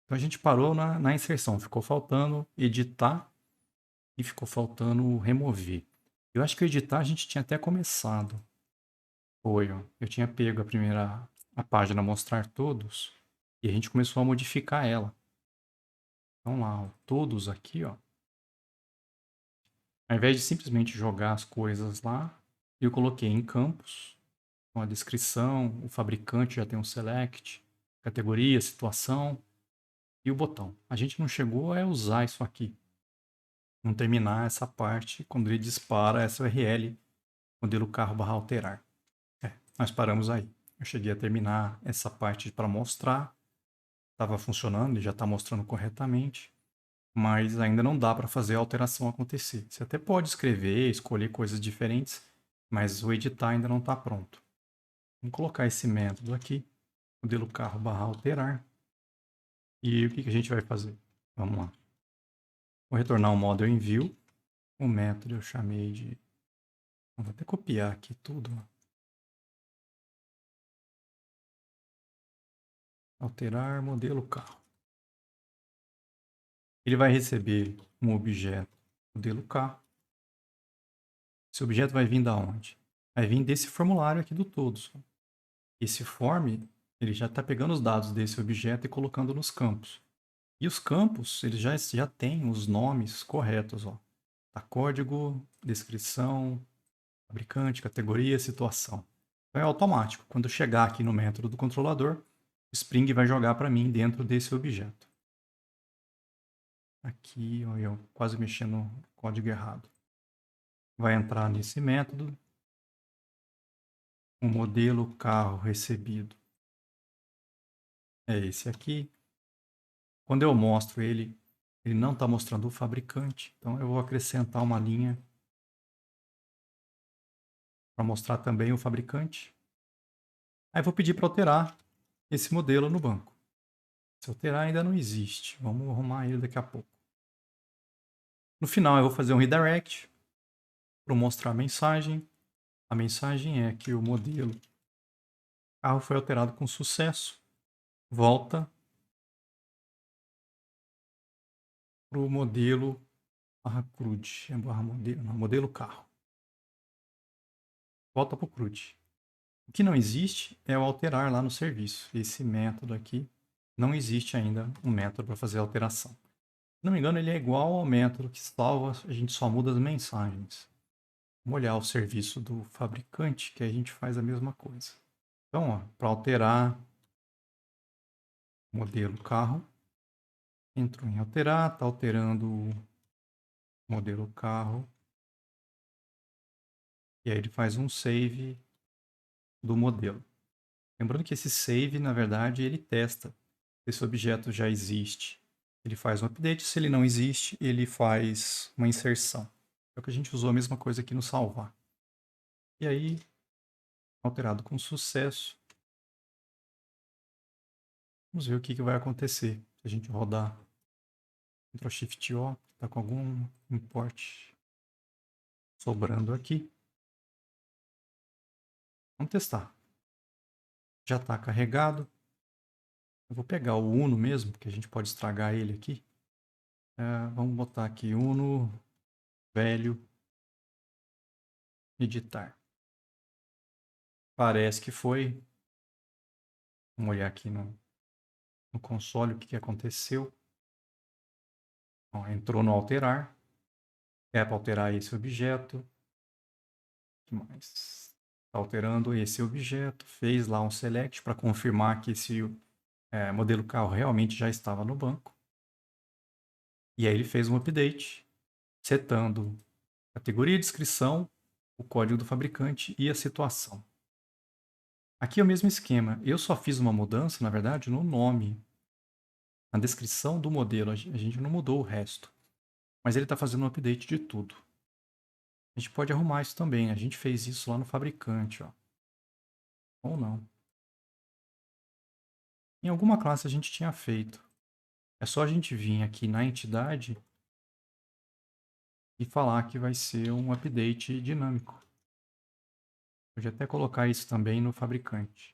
Então a gente parou na inserção, ficou faltando editar e ficou faltando remover. Eu acho que o editar a gente tinha até começado. Foi, ó. Eu tinha pego a página mostrar todos e a gente começou a modificar ela. Então lá, ó, todos aqui, ó. Ao invés de simplesmente jogar as coisas lá, eu coloquei em campos, com a descrição, o fabricante já tem um select, categoria, situação e o botão. A gente não chegou a usar isso aqui. Não terminar essa parte quando ele dispara essa URL, modelo carro/alterar. Nós paramos aí. Eu cheguei a terminar essa parte para mostrar. Estava funcionando, ele já está mostrando corretamente. Mas ainda não dá para fazer a alteração acontecer. Você até pode escrever, escolher coisas diferentes, mas o editar ainda não está pronto. Vamos colocar esse método aqui, modelo carro/alterar. E o que a gente vai fazer? Vamos lá. Vou retornar um model envio. O método eu chamei de... Vou até copiar aqui tudo. Alterar modelo carro. Ele vai receber um objeto modelo carro. Esse objeto vai vir da onde? Vai vir desse formulário aqui do todos. Esse form, ele já está pegando os dados desse objeto e colocando nos campos. E os campos, eles já têm os nomes corretos. Ó. Tá código, descrição, fabricante, categoria, situação. Então é automático. Quando eu chegar aqui no método do controlador, o Spring vai jogar para mim dentro desse objeto. Aqui, ó, eu quase mexendo no código errado. Vai entrar nesse método o modelo carro recebido. É esse aqui. Quando eu mostro ele, ele não está mostrando o fabricante. Então eu vou acrescentar uma linha para mostrar também o fabricante. Aí vou pedir para alterar esse modelo no banco. Se alterar ainda não existe. Vamos arrumar ele daqui a pouco. No final eu vou fazer um redirect para mostrar a mensagem. A mensagem é que o modelo carro foi alterado com sucesso. Volta para o modelo CRUD. Barra modelo, não, modelo carro. Volta para o CRUD. O que não existe é o alterar lá no serviço. Esse método aqui, não existe ainda um método para fazer alteração. Se não me engano, ele é igual ao método que salva, a gente só muda as mensagens. Vamos olhar o serviço do fabricante, que a gente faz a mesma coisa. Então, para alterar modelo carro, entrou em alterar, está alterando o modelo carro. E aí ele faz um save do modelo. Lembrando que esse save, na verdade, ele testa se esse objeto já existe. Ele faz um update, se ele não existe, ele faz uma inserção. É o que a gente usou a mesma coisa aqui no salvar. E aí, alterado com sucesso. Vamos ver o que vai acontecer se a gente rodar Ctrl Shift O, está com algum import sobrando aqui. Vamos testar. Já está carregado. Eu vou pegar o Uno mesmo, que a gente pode estragar ele aqui. Vamos botar aqui Uno velho editar. Parece que foi. Vamos olhar aqui no console o que aconteceu. Ó, entrou no alterar. É para alterar esse objeto. O que mais? Está alterando esse objeto. Fez lá um select para confirmar que esse modelo carro realmente já estava no banco. E aí ele fez um update, setando categoria e descrição, o código do fabricante e a situação. Aqui é o mesmo esquema. Eu só fiz uma mudança, na verdade, no nome. Na descrição do modelo. A gente não mudou o resto. Mas ele está fazendo um update de tudo. A gente pode arrumar isso também. A gente fez isso lá no fabricante. Ó. Ou não. Em alguma classe a gente tinha feito. É só a gente vir aqui na entidade e falar que vai ser um update dinâmico. Pode até colocar isso também no fabricante.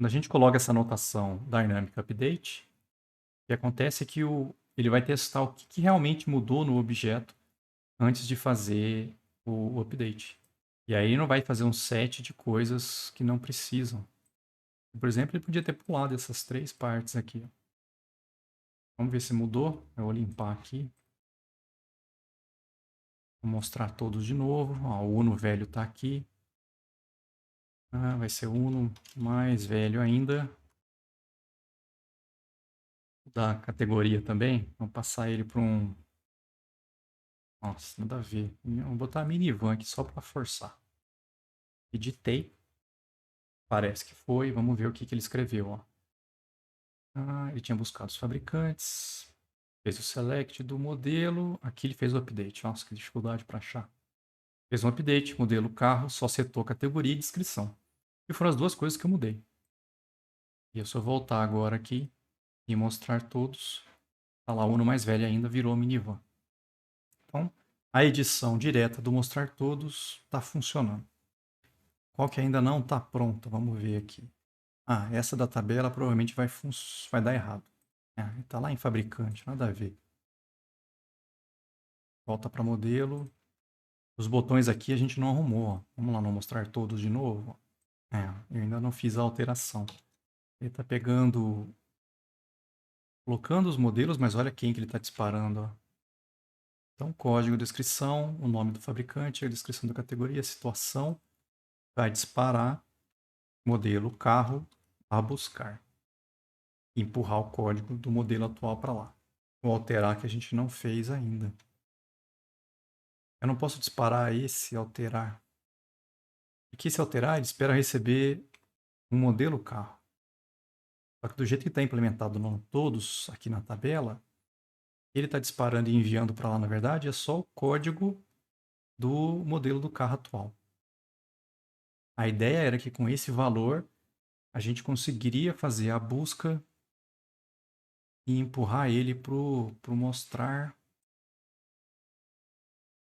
Quando a gente coloca essa anotação Dynamic Update, o que acontece é que ele vai testar o que realmente mudou no objeto antes de fazer o update. E aí ele não vai fazer um set de coisas que não precisam. Por exemplo, ele podia ter pulado essas 3 partes aqui. Vamos ver se mudou. Eu vou limpar aqui. Vou mostrar todos de novo. Ó, o Uno velho está aqui. Vai ser o Uno mais velho ainda. Da categoria também. Vamos passar ele para um... Nossa, nada a ver. Vou botar a minivan aqui só para forçar. Editei. Parece que foi. Vamos ver o que ele escreveu. Ó. Ele tinha buscado os fabricantes. Fez o select do modelo. Aqui ele fez o update. Nossa, que dificuldade para achar. Fez um update, modelo carro, só setou categoria e descrição. E foram as 2 coisas que eu mudei. E eu só voltar agora aqui e mostrar todos. Tá lá, o Uno mais velho ainda virou minivan. Então, a edição direta do mostrar todos está funcionando. Qual que ainda não está pronta? Vamos ver aqui. Essa da tabela provavelmente vai dar errado. Está lá em fabricante, nada a ver. Volta para modelo. Os botões aqui a gente não arrumou. Ó. Vamos lá, não mostrar todos de novo. Eu ainda não fiz a alteração. Ele está pegando, colocando os modelos, mas olha quem que ele está disparando. Ó. Então, código, descrição, o nome do fabricante, a descrição da categoria, a situação, vai disparar modelo carro a buscar. Empurrar o código do modelo atual para lá. Vou alterar que a gente não fez ainda. Eu não posso disparar esse alterar. Porque se alterar, ele espera receber um modelo carro. Só que do jeito que está implementado no todos aqui na tabela, ele está disparando e enviando para lá, na verdade, é só o código do modelo do carro atual. A ideia era que com esse valor a gente conseguiria fazer a busca e empurrar ele para o mostrar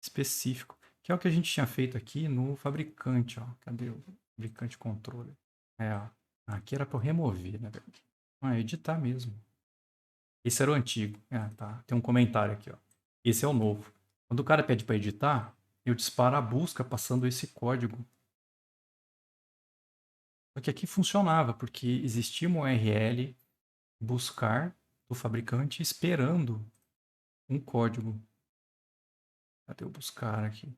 específico, que é o que a gente tinha feito aqui no fabricante. Ó. Cadê o fabricante controle? Ó. Aqui era para eu remover, na verdade. Editar mesmo. Esse era o antigo. Tá. Tem um comentário aqui. Ó. Esse é o novo. Quando o cara pede para editar, eu disparo a busca passando esse código. Só que aqui funcionava, porque existia uma URL buscar do fabricante esperando um código. Cadê eu buscar aqui?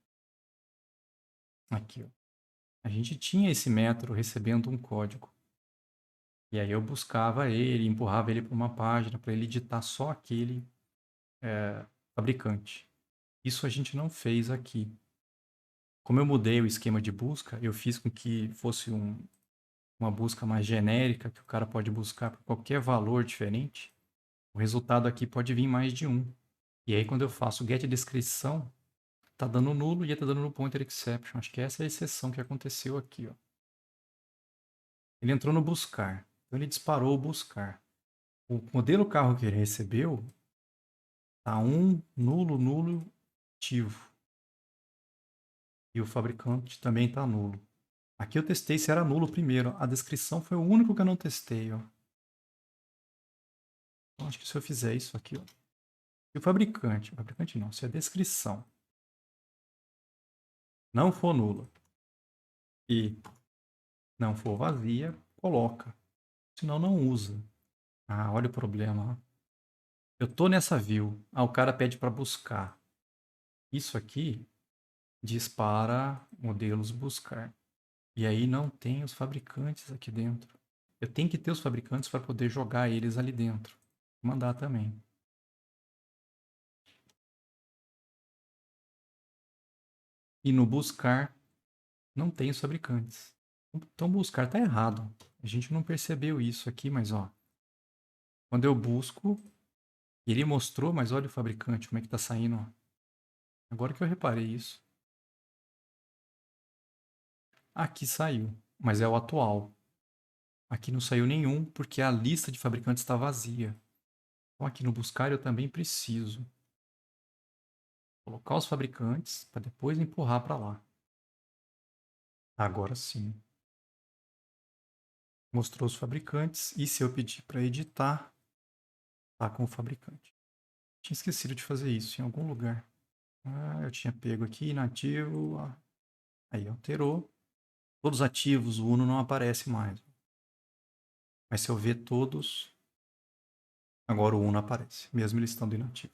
Aqui, ó. A gente tinha esse método recebendo um código. E aí eu buscava ele, empurrava ele para uma página para ele editar só aquele fabricante. Isso a gente não fez aqui. Como eu mudei o esquema de busca, eu fiz com que fosse uma busca mais genérica, que o cara pode buscar por qualquer valor diferente. O resultado aqui pode vir mais de um. E aí quando eu faço get descrição, tá dando nulo e tá dando no pointer exception. Acho que essa é a exceção que aconteceu aqui, ó. Ele entrou no buscar. Então ele disparou o buscar. O modelo carro que ele recebeu tá nulo, ativo. E o fabricante também tá nulo. Aqui eu testei se era nulo primeiro. A descrição foi o único que eu não testei, ó. Então, acho que se eu fizer isso aqui, ó. E o fabricante não, se a descrição não for nula e não for vazia, coloca. Senão não usa. Olha o problema. Eu tô nessa view. O cara pede para buscar. Isso aqui dispara modelos buscar. E aí não tem os fabricantes aqui dentro. Eu tenho que ter os fabricantes para poder jogar eles ali dentro. Mandar também. E no buscar não tem os fabricantes. Então buscar tá errado. A gente não percebeu isso aqui, mas ó. Quando eu busco, ele mostrou, mas olha o fabricante, como é que tá saindo, ó. Agora que eu reparei isso. Aqui saiu, mas é o atual. Aqui não saiu nenhum porque a lista de fabricantes está vazia. Então aqui no buscar eu também preciso colocar os fabricantes para depois empurrar para lá. Agora sim. Mostrou os fabricantes. E se eu pedir para editar, tá com o fabricante. Tinha esquecido de fazer isso em algum lugar. Ah, eu tinha pego aqui, inativo. Aí alterou. Todos ativos, o Uno não aparece mais. Mas se eu ver todos, agora o Uno aparece, mesmo ele estando inativo.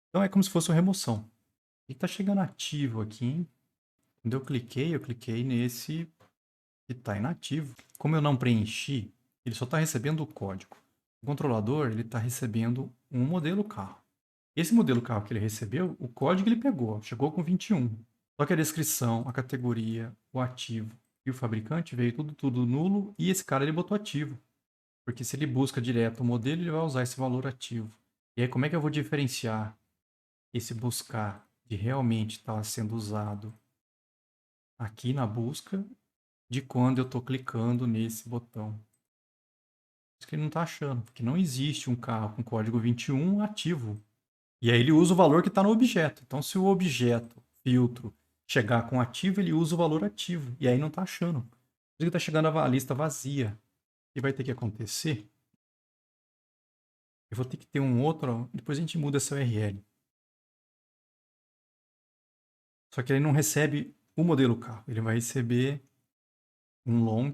Então é como se fosse uma remoção. Ele está chegando ativo aqui, hein? Quando eu cliquei nesse que está inativo. Como eu não preenchi, ele só está recebendo o código. O controlador ele está recebendo um modelo carro. Esse modelo carro que ele recebeu, o código ele pegou, chegou com 21. Só que a descrição, a categoria, o ativo e o fabricante veio tudo nulo e esse cara ele botou ativo. Porque se ele busca direto o modelo, ele vai usar esse valor ativo. E aí como é que eu vou diferenciar esse buscar de realmente estar sendo usado aqui na busca de quando eu estou clicando nesse botão? Isso que ele não está achando, porque não existe um carro com código 21 ativo. E aí ele usa o valor que está no objeto. Então, se o objeto, filtro, chegar com ativo, ele usa o valor ativo. E aí não está achando. Por isso que está chegando a lista vazia. O que vai ter que acontecer? Eu vou ter que ter um outro. Depois a gente muda essa URL. Só que ele não recebe o modelo carro. Ele vai receber um long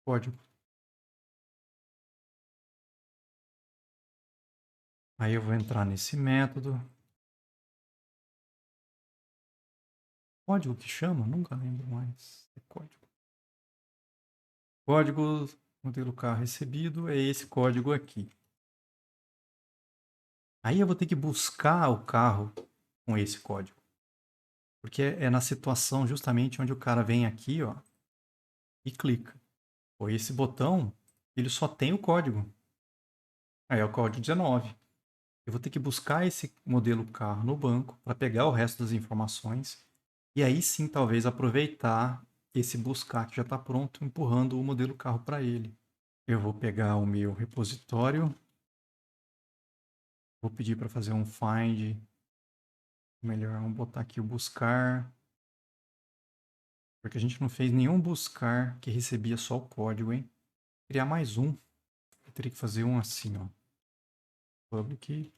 código. Aí eu vou entrar nesse método. Código que chama? Nunca lembro mais. É código. Código, modelo carro recebido, é esse código aqui. Aí eu vou ter que buscar o carro com esse código. Porque é na situação justamente onde o cara vem aqui, ó, e clica. Pô, esse botão, ele só tem o código. Aí é o código 19. Eu vou ter que buscar esse modelo carro no banco para pegar o resto das informações e aí sim talvez aproveitar esse buscar que já está pronto, empurrando o modelo carro para ele. Eu vou pegar o meu repositório, vou pedir para fazer um find, melhor, vamos botar aqui o buscar, porque a gente não fez nenhum buscar que recebia só o código, hein? Vou criar mais um, eu teria que fazer um assim, ó, public,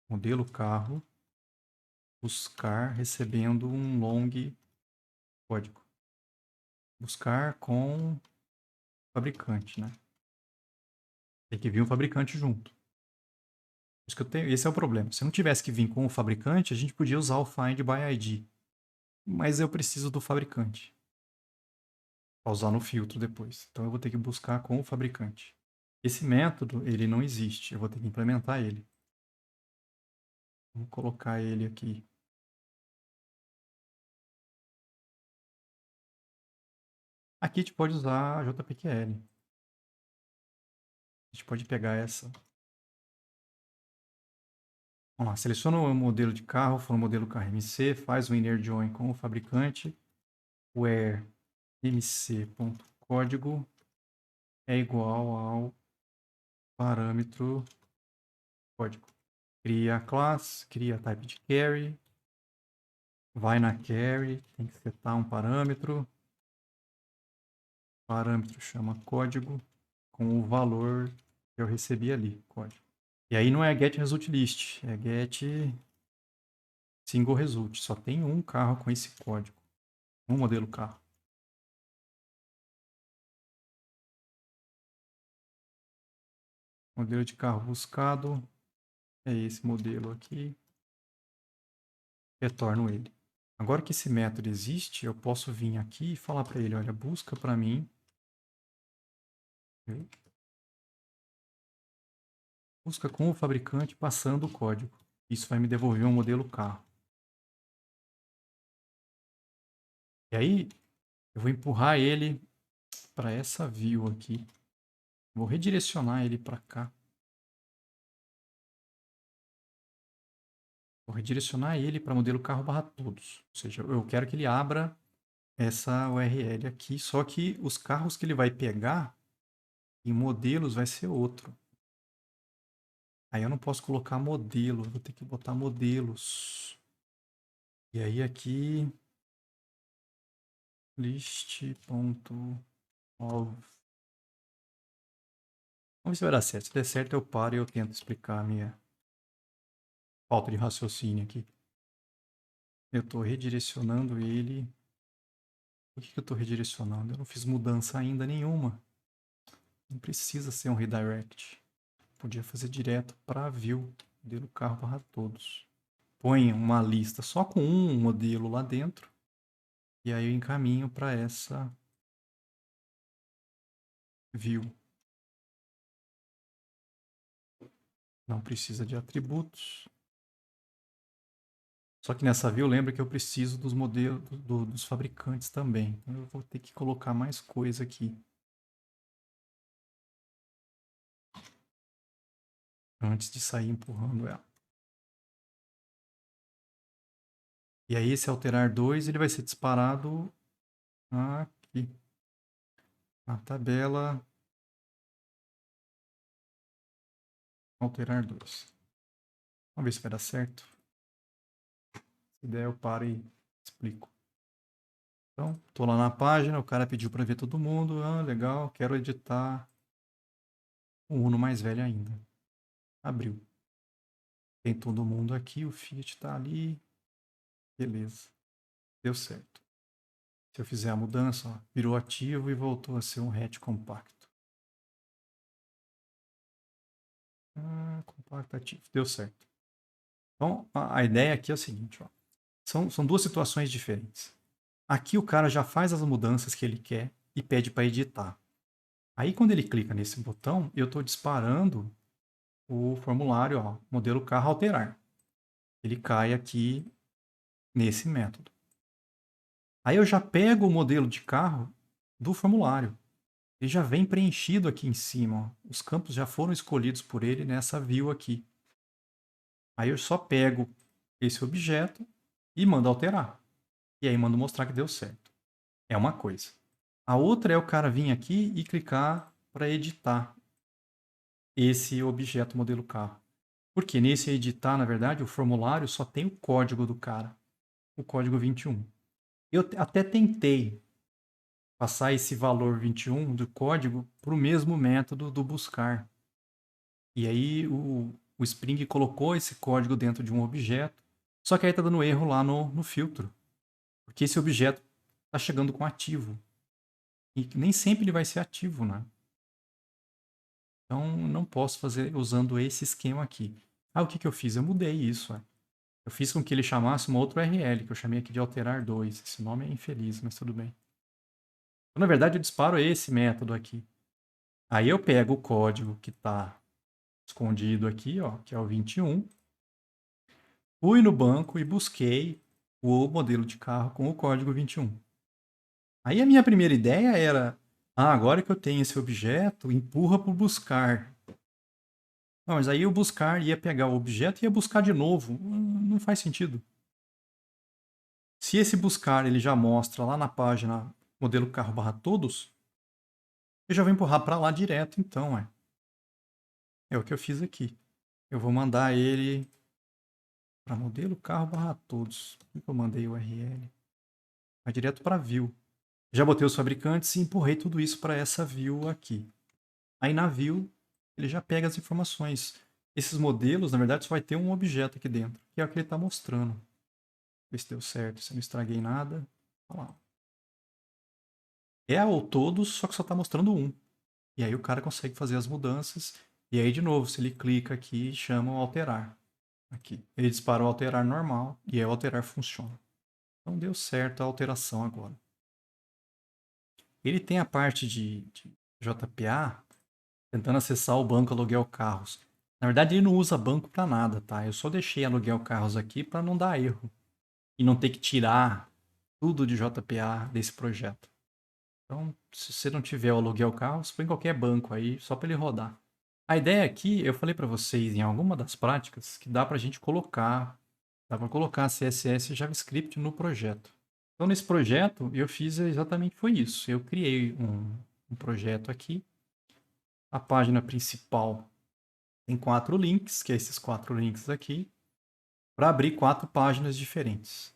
modelo carro, buscar recebendo um long código. Buscar com fabricante, né? Tem que vir um fabricante junto. Isso que eu tenho, esse é o problema. Se eu não tivesse que vir com o fabricante, a gente podia usar o find by ID. Mas eu preciso do fabricante para usar no filtro depois. Então eu vou ter que buscar com o fabricante. Esse método, ele não existe. Eu vou ter que implementar ele. Vou colocar ele aqui. Aqui a gente pode usar JPQL. A gente pode pegar essa. Vamos lá, seleciona o modelo de carro, for o modelo carro MC, faz o inner join com o fabricante, where mc.código é igual ao parâmetro código. Cria a classe, cria a type de carry, vai na carry, tem que setar um parâmetro. Parâmetro chama código com o valor que eu recebi ali, código. E aí não é get result list, é get single result. Só tem um carro com esse código, um modelo carro. Modelo de carro buscado é esse modelo aqui. Retorno ele. Agora que esse método existe, eu posso vir aqui e falar para ele, olha, busca para mim. Busca com o fabricante passando o código. Isso vai me devolver um modelo carro. E aí, eu vou empurrar ele para essa view aqui. Vou redirecionar ele para cá. Vou redirecionar ele para modelo carro barra todos. Ou seja, eu quero que ele abra essa URL aqui, só que os carros que ele vai pegar em modelos vai ser outro. Aí eu não posso colocar modelo, vou ter que botar modelos. E aí aqui List.of. Vamos ver se vai dar certo. Se der certo, eu paro e eu tento explicar a minha falta de raciocínio aqui. Eu estou redirecionando ele. Por que eu estou redirecionando? Eu não fiz mudança ainda nenhuma. Não precisa ser um redirect. Podia fazer direto para view, modelo carro barra todos. Põe uma lista só com um modelo lá dentro. E aí eu encaminho para essa view. Não precisa de atributos. Só que nessa view, lembra que eu preciso dos modelos dos fabricantes também. Então eu vou ter que colocar mais coisa aqui. Antes de sair empurrando ela. E aí esse alterar 2 ele vai ser disparado aqui. Na tabela alterar 2. Vamos ver se vai dar certo. Se der, eu paro e explico. Então, estou lá na página, o cara pediu para ver todo mundo. Ah, legal, quero editar o Uno mais velho ainda. Abriu. Tem todo mundo aqui, o Fiat está ali. Beleza. Deu certo. Se eu fizer a mudança, ó, virou ativo e voltou a ser um hatch compacto. Compacto ativo. Deu certo. Então, a ideia aqui é o seguinte, ó. São duas situações diferentes. Aqui o cara já faz as mudanças que ele quer e pede para editar. Aí quando ele clica nesse botão, eu estou disparando o formulário, ó, modelo carro alterar. Ele cai aqui nesse método. Aí eu já pego o modelo de carro do formulário. Ele já vem preenchido aqui em cima. Ó. Os campos já foram escolhidos por ele nessa view aqui. Aí eu só pego esse objeto e mando alterar. E aí mando mostrar que deu certo. É uma coisa. A outra é o cara vir aqui e clicar para editar esse objeto modelo carro. Porque nesse editar, na verdade, o formulário só tem o código do cara. O código 21. Eu até tentei passar esse valor 21 do código para o mesmo método do buscar. E aí o Spring colocou esse código dentro de um objeto, só que aí está dando erro lá no filtro. Porque esse objeto está chegando com ativo. E nem sempre ele vai ser ativo, né? Então não posso fazer usando esse esquema aqui. Ah, o que eu fiz? Eu mudei isso. Eu fiz com que ele chamasse uma outra URL, que eu chamei aqui de alterar 2. Esse nome é infeliz, mas tudo bem. Então, na verdade, eu disparo esse método aqui. Aí eu pego o código que está escondido aqui, ó, que é o 21. Fui no banco e busquei o modelo de carro com o código 21. Aí a minha primeira ideia era, agora que eu tenho esse objeto, empurra para o buscar. Não, mas aí o buscar ia pegar o objeto e ia buscar de novo. Não faz sentido. Se esse buscar ele já mostra lá na página modelo carro barra todos, eu já vou empurrar para lá direto, então, é o que eu fiz aqui. Eu vou mandar ele para modelo carro barra todos. Por que eu mandei o URL? Vai direto para view. Já botei os fabricantes e empurrei tudo isso para essa view aqui. Aí na view, ele já pega as informações. Esses modelos, na verdade, só vai ter um objeto aqui dentro, que é o que ele está mostrando. Ver se deu certo, se eu não estraguei nada. Olha lá. É o todos, só que só está mostrando um. E aí o cara consegue fazer as mudanças. E aí, de novo, se ele clica aqui, chama o alterar. Aqui. Ele dispara o alterar normal e aí o alterar funciona. Então deu certo a alteração agora. Ele tem a parte de JPA tentando acessar o banco aluguel carros. Na verdade, ele não usa banco para nada, tá? Eu só deixei aluguel carros aqui para não dar erro. E não ter que tirar tudo de JPA desse projeto. Então, se você não tiver o aluguel carros, põe qualquer banco aí, só para ele rodar. A ideia aqui, eu falei para vocês em alguma das práticas, que dá para a gente colocar, CSS e JavaScript no projeto. Então, nesse projeto, eu fiz exatamente foi isso. Eu criei um projeto aqui. A página principal tem 4 links, que é esses 4 links aqui, para abrir 4 páginas diferentes.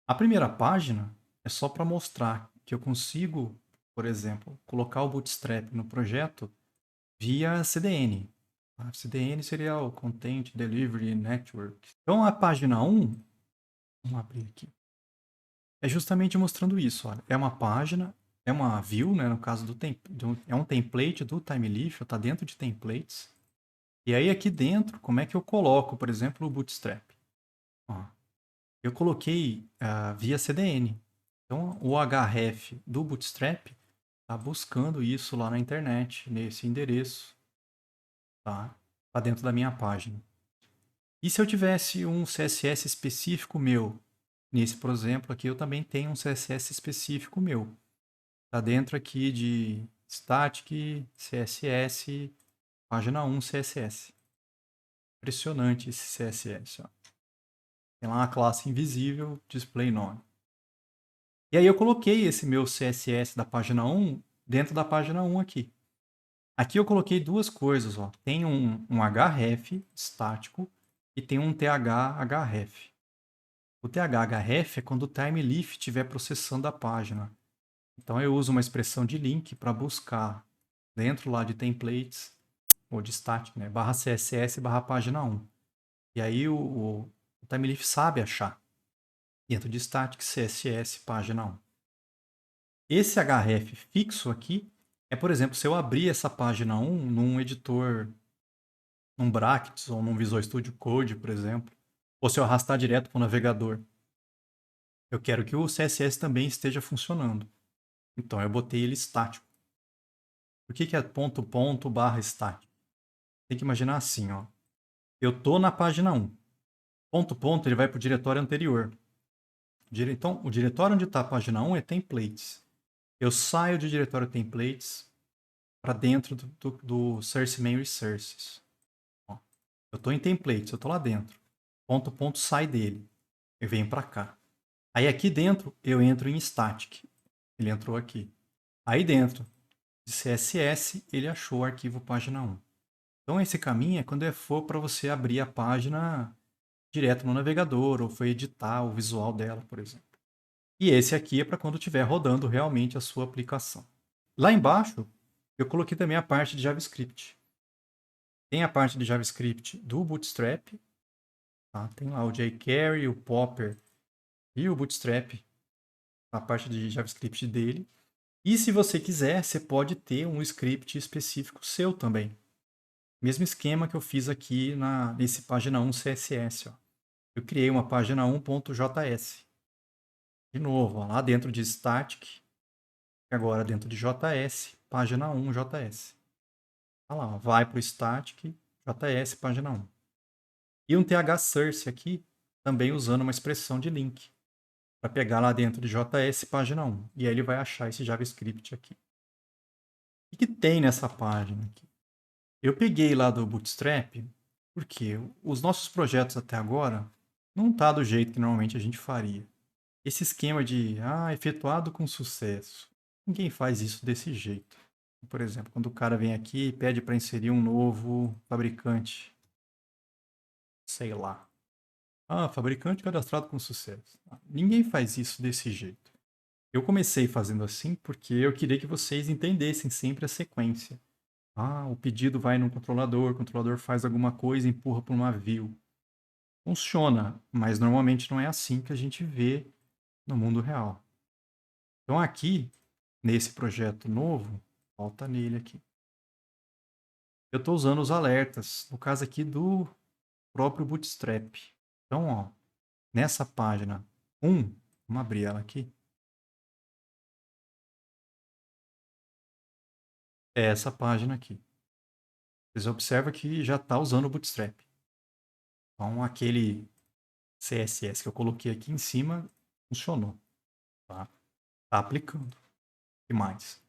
A primeira página é só para mostrar que eu consigo, por exemplo, colocar o Bootstrap no projeto via CDN. A CDN seria o Content Delivery Network. Então, a página 1, vamos abrir aqui, é justamente mostrando isso. Olha. É uma página, é uma view, né, no caso é um template do Timeleaf, está dentro de templates. E aí aqui dentro, como é que eu coloco, por exemplo, o Bootstrap? Ó, eu coloquei via CDN. Então, o href do Bootstrap está buscando isso lá na internet, nesse endereço, tá? Tá dentro da minha página. E se eu tivesse um CSS específico meu, nesse, por exemplo, aqui eu também tenho um CSS específico meu. Tá dentro aqui de static, CSS, página 1 CSS. Impressionante esse CSS, ó. Tem lá uma classe invisível, display nome. E aí eu coloquei esse meu CSS da página 1 dentro da página 1 aqui. Aqui eu coloquei duas coisas, ó. Tem um href estático e tem um th-href. O th-href é quando o Timeleaf estiver processando a página. Então eu uso uma expressão de link para buscar dentro lá de templates ou de static, né? Barra CSS barra página 1. E aí o Timeleaf sabe achar dentro de static CSS página 1. Esse href fixo aqui é, por exemplo, se eu abrir essa página 1 num editor, num Brackets ou num Visual Studio Code, por exemplo, ou se eu arrastar direto para o navegador, eu quero que o CSS também esteja funcionando. Então eu botei ele estático. O que é ponto ponto barra estático? Tem que imaginar assim, ó. Eu estou na página 1. Ponto ponto ele vai para o diretório anterior. Então, o diretório onde está a página 1 é templates. Eu saio do diretório templates para dentro do source main resources. Ó, eu estou em templates, eu estou lá dentro. Ponto ponto sai dele. Eu venho para cá. Aí aqui dentro eu entro em static. Ele entrou aqui. Aí dentro de CSS ele achou o arquivo página 1. Então esse caminho é quando for para você abrir a página direto no navegador ou foi editar o visual dela, por exemplo. E esse aqui é para quando estiver rodando realmente a sua aplicação. Lá embaixo, eu coloquei também a parte de JavaScript. Tem a parte de JavaScript do Bootstrap, tá? Tem lá o jQuery, o Popper e o Bootstrap, a parte de JavaScript dele. E se você quiser, você pode ter um script específico seu também. Mesmo esquema que eu fiz aqui nesse página 1 CSS. Ó. Eu criei uma página 1.js. De novo, ó, lá dentro de static, agora dentro de JS, página 1 JS. Olha lá, ó, vai para o static, JS, página 1. E um thsource aqui, também usando uma expressão de link, para pegar lá dentro de JS, página 1. E aí ele vai achar esse JavaScript aqui. O que tem nessa página aqui? Eu peguei lá do Bootstrap, porque os nossos projetos até agora não tá do jeito que normalmente a gente faria. Esse esquema de efetuado com sucesso. Ninguém faz isso desse jeito. Por exemplo, quando o cara vem aqui e pede para inserir um novo fabricante, sei lá. Fabricante cadastrado com sucesso. Ninguém faz isso desse jeito. Eu comecei fazendo assim porque eu queria que vocês entendessem sempre a sequência. O pedido vai no controlador, o controlador faz alguma coisa, empurra para uma view. Funciona, mas normalmente não é assim que a gente vê no mundo real. Então aqui, nesse projeto novo, volta nele aqui. Eu estou usando os alertas, no caso aqui do próprio Bootstrap. Então, ó, nessa página 1, vamos abrir ela aqui. É essa página aqui. Vocês observam que já está usando o Bootstrap. Então, aquele CSS que eu coloquei aqui em cima funcionou. Tá, tá aplicando. E mais?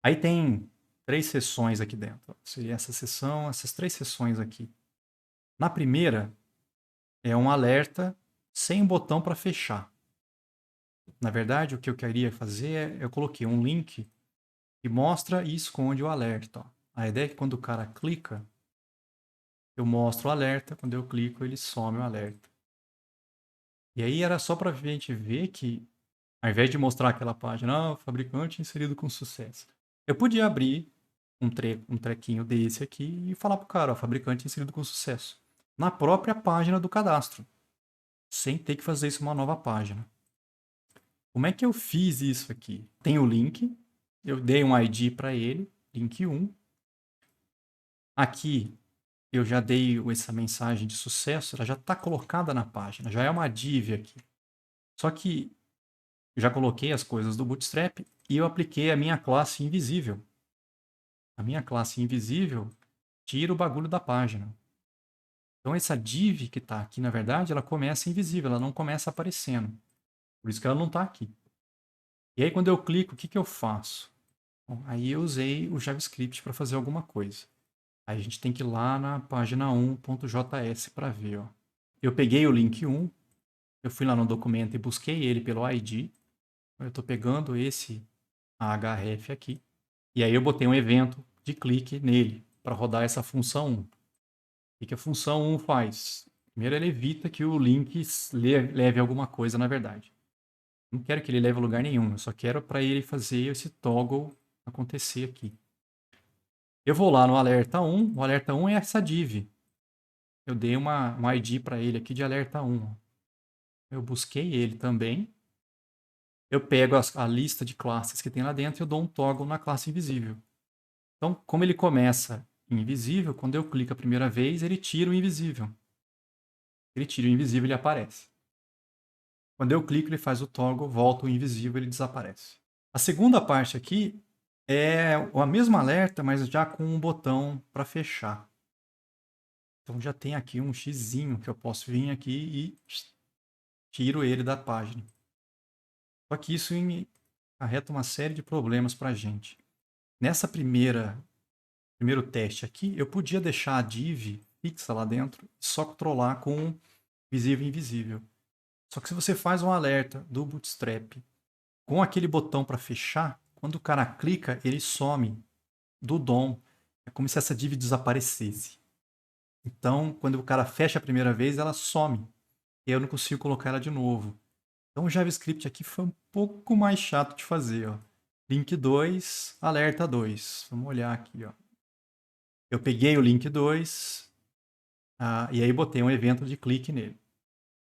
Aí tem 3 seções aqui dentro. Seria essa seção, essas 3 seções aqui. Na primeira, é um alerta sem botão para fechar. Na verdade, o que eu queria fazer eu coloquei um link que mostra e esconde o alerta. Ó. A ideia é que quando o cara clica, eu mostro o alerta, quando eu clico, ele some o alerta. E aí era só para a gente ver que Ao invés de mostrar aquela página, fabricante inserido com sucesso. Eu podia abrir um trequinho desse aqui e falar pro cara, fabricante inserido com sucesso. Na própria página do cadastro. Sem ter que fazer isso uma nova página. Como é que eu fiz isso aqui? Tem o link, eu dei um ID para ele, link 1. Aqui eu já dei essa mensagem de sucesso, ela já está colocada na página, já é uma div aqui. Só que já coloquei as coisas do Bootstrap e eu apliquei a minha classe invisível. A minha classe invisível tira o bagulho da página. Então essa div que está aqui, na verdade, ela começa invisível, ela não começa aparecendo. Por isso que ela não está aqui. E aí quando eu clico, o que eu faço? Bom, aí eu usei o JavaScript para fazer alguma coisa. Aí a gente tem que ir lá na página 1.js para ver. Ó. Eu peguei o link 1, eu fui lá no documento e busquei ele pelo ID. Eu estou pegando esse href aqui. E aí eu botei um evento de clique nele para rodar essa função 1. O que a função 1 faz? Primeiro, ele evita que o link leve alguma coisa, na verdade. Não quero que ele leve a lugar nenhum, eu só quero para ele fazer esse toggle acontecer aqui. Eu vou lá no alerta 1, o alerta 1 é essa div. Eu dei um ID para ele aqui de alerta 1. Eu busquei ele também. Eu pego a lista de classes que tem lá dentro e eu dou um toggle na classe invisível. Então, como ele começa em invisível, quando eu clico a primeira vez, ele tira o invisível. Ele tira o invisível e ele aparece. Quando eu clico, ele faz o toggle, volta o invisível e ele desaparece. A segunda parte aqui é a mesma alerta, mas já com um botão para fechar. Então já tem aqui um xizinho que eu posso vir aqui e tiro ele da página. Só que isso acarreta uma série de problemas para a gente. Nessa primeiro teste aqui, eu podia deixar a div fixa lá dentro e só controlar com visível e invisível. Só que se você faz um alerta do Bootstrap com aquele botão para fechar, quando o cara clica, ele some do DOM. É como se essa div desaparecesse. Então, quando o cara fecha a primeira vez, ela some. E eu não consigo colocar ela de novo. Então, o JavaScript aqui foi um pouco mais chato de fazer. Ó. Link 2, alerta 2. Vamos olhar aqui. Ó. Eu peguei o link 2 e aí botei um evento de clique nele.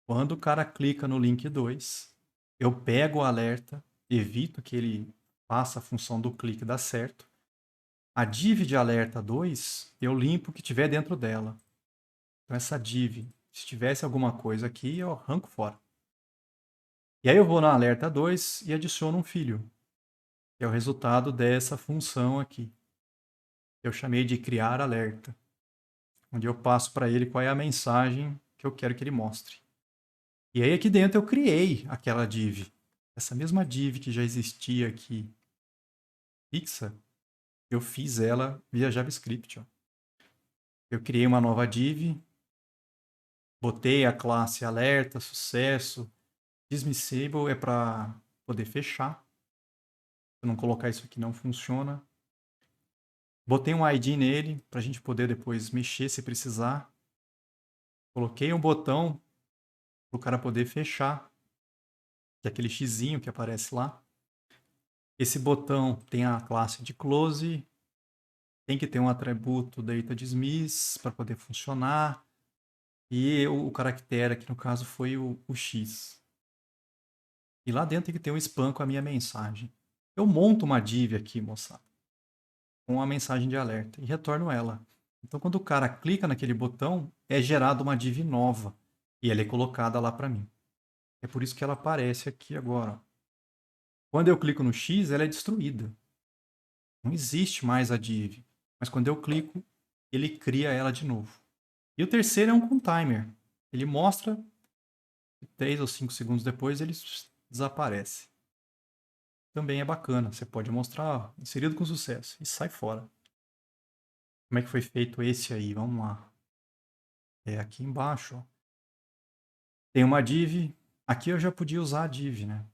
Quando o cara clica no link 2, eu pego o alerta, evito que ele faça a função do clique dar certo. A div de alerta 2, eu limpo o que tiver dentro dela. Então, essa div, se tivesse alguma coisa aqui, eu arranco fora. E aí eu vou na alerta 2 e adiciono um filho, que é o resultado dessa função aqui. Eu chamei de criar alerta, onde eu passo para ele qual é a mensagem que eu quero que ele mostre. E aí aqui dentro eu criei aquela div. Essa mesma div que já existia aqui, fixa, eu fiz ela via JavaScript. Ó. Eu criei uma nova div, botei a classe alerta, sucesso, dismissible é para poder fechar. Se eu não colocar isso aqui não funciona. Botei um ID nele para a gente poder depois mexer se precisar. Coloquei um botão para o cara poder fechar, que é aquele xizinho que aparece lá. Esse botão tem a classe de close, tem que ter um atributo data dismiss para poder funcionar. E o caractere aqui no caso foi o X. E lá dentro tem que ter um spam com a minha mensagem. Eu monto uma div aqui, moçada, com a mensagem de alerta e retorno ela. Então, quando o cara clica naquele botão, é gerada uma div nova e ela é colocada lá para mim. É por isso que ela aparece aqui agora. Quando eu clico no X, ela é destruída. Não existe mais a div. Mas quando eu clico, ele cria ela de novo. E o terceiro é um com timer. Ele mostra, 3 ou 5 segundos depois, ele desaparece. Também é bacana. Você pode mostrar, ó, inserido com sucesso, e sai fora. Como é que foi feito esse aí? Vamos lá. É aqui embaixo. Ó. Tem uma div. Aqui eu já podia usar a div, né?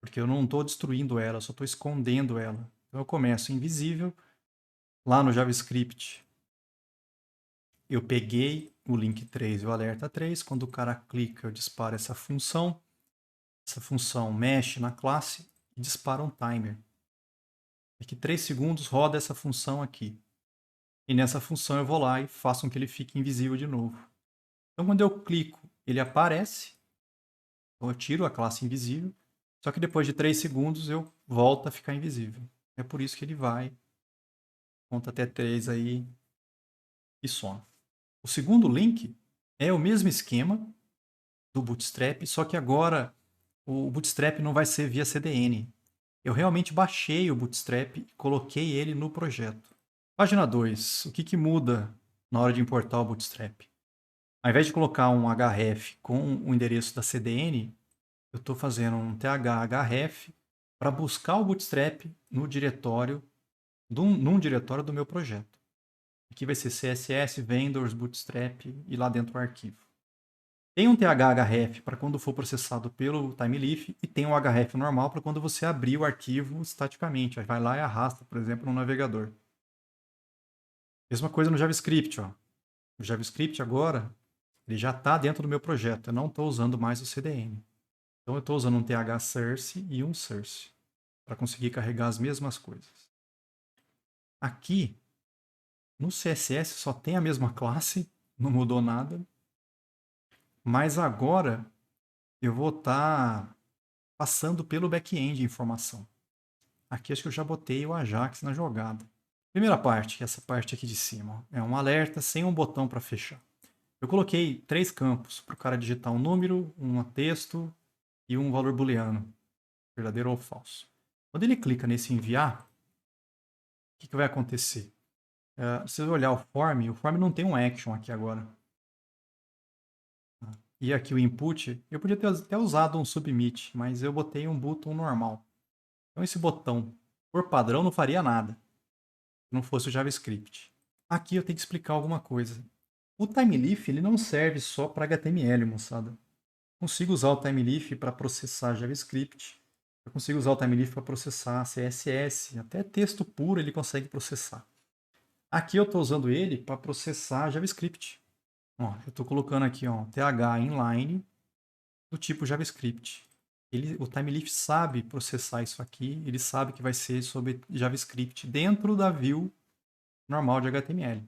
Porque eu não estou destruindo ela, só estou escondendo ela. Então eu começo invisível. Lá no JavaScript, eu peguei o link 3 e o alerta 3. Quando o cara clica, eu disparo essa função. essa função mexe na classe e dispara um timer. Daqui 3 segundos roda essa função aqui. E nessa função eu vou lá e faço com que ele fique invisível de novo. Então quando eu clico, ele aparece. Então eu tiro a classe invisível. Só que depois de 3 segundos eu volto a ficar invisível. É por isso que ele vai, conta até 3 aí e some. O segundo link é o mesmo esquema do Bootstrap, só que agora o Bootstrap não vai ser via CDN. Eu realmente baixei o Bootstrap e coloquei ele no projeto. Página 2. O que muda na hora de importar o Bootstrap? Ao invés de colocar um href com o endereço da CDN, eu estou fazendo um href para buscar o Bootstrap no diretório, num diretório do meu projeto. Aqui vai ser CSS, vendors, Bootstrap e lá dentro o arquivo. Tem um thref para quando for processado pelo Timeleaf e tem um href normal para quando você abrir o arquivo estaticamente. Aí vai lá e arrasta, por exemplo, no navegador. Mesma coisa no JavaScript. Ó. O JavaScript agora ele já está dentro do meu projeto. Eu não estou usando mais o CDN. Então eu estou usando um thsource e um source para conseguir carregar as mesmas coisas. Aqui, no CSS só tem a mesma classe, não mudou nada. Mas agora eu vou estar passando pelo back-end informação. Aqui acho que eu já botei o Ajax na jogada. Primeira parte, essa parte aqui de cima, é um alerta sem um botão para fechar. Eu coloquei 3 campos para o cara digitar um número, um texto e um valor booleano, verdadeiro ou falso. Quando ele clica nesse enviar, o que vai acontecer? Se você olhar o form não tem um action aqui agora. E aqui o input, eu podia ter até usado um submit, mas eu botei um button normal. Então esse botão, por padrão, não faria nada, se não fosse o JavaScript. Aqui eu tenho que explicar alguma coisa. O Timeleaf ele não serve só para HTML, moçada. Consigo usar o Timeleaf para processar JavaScript. Eu consigo usar o Timeleaf para processar CSS, até texto puro ele consegue processar. Aqui eu estou usando ele para processar JavaScript. Ó, eu estou colocando aqui ó, th inline do tipo JavaScript. O Timeleaf sabe processar isso aqui, ele sabe que vai ser sobre JavaScript dentro da view normal de HTML.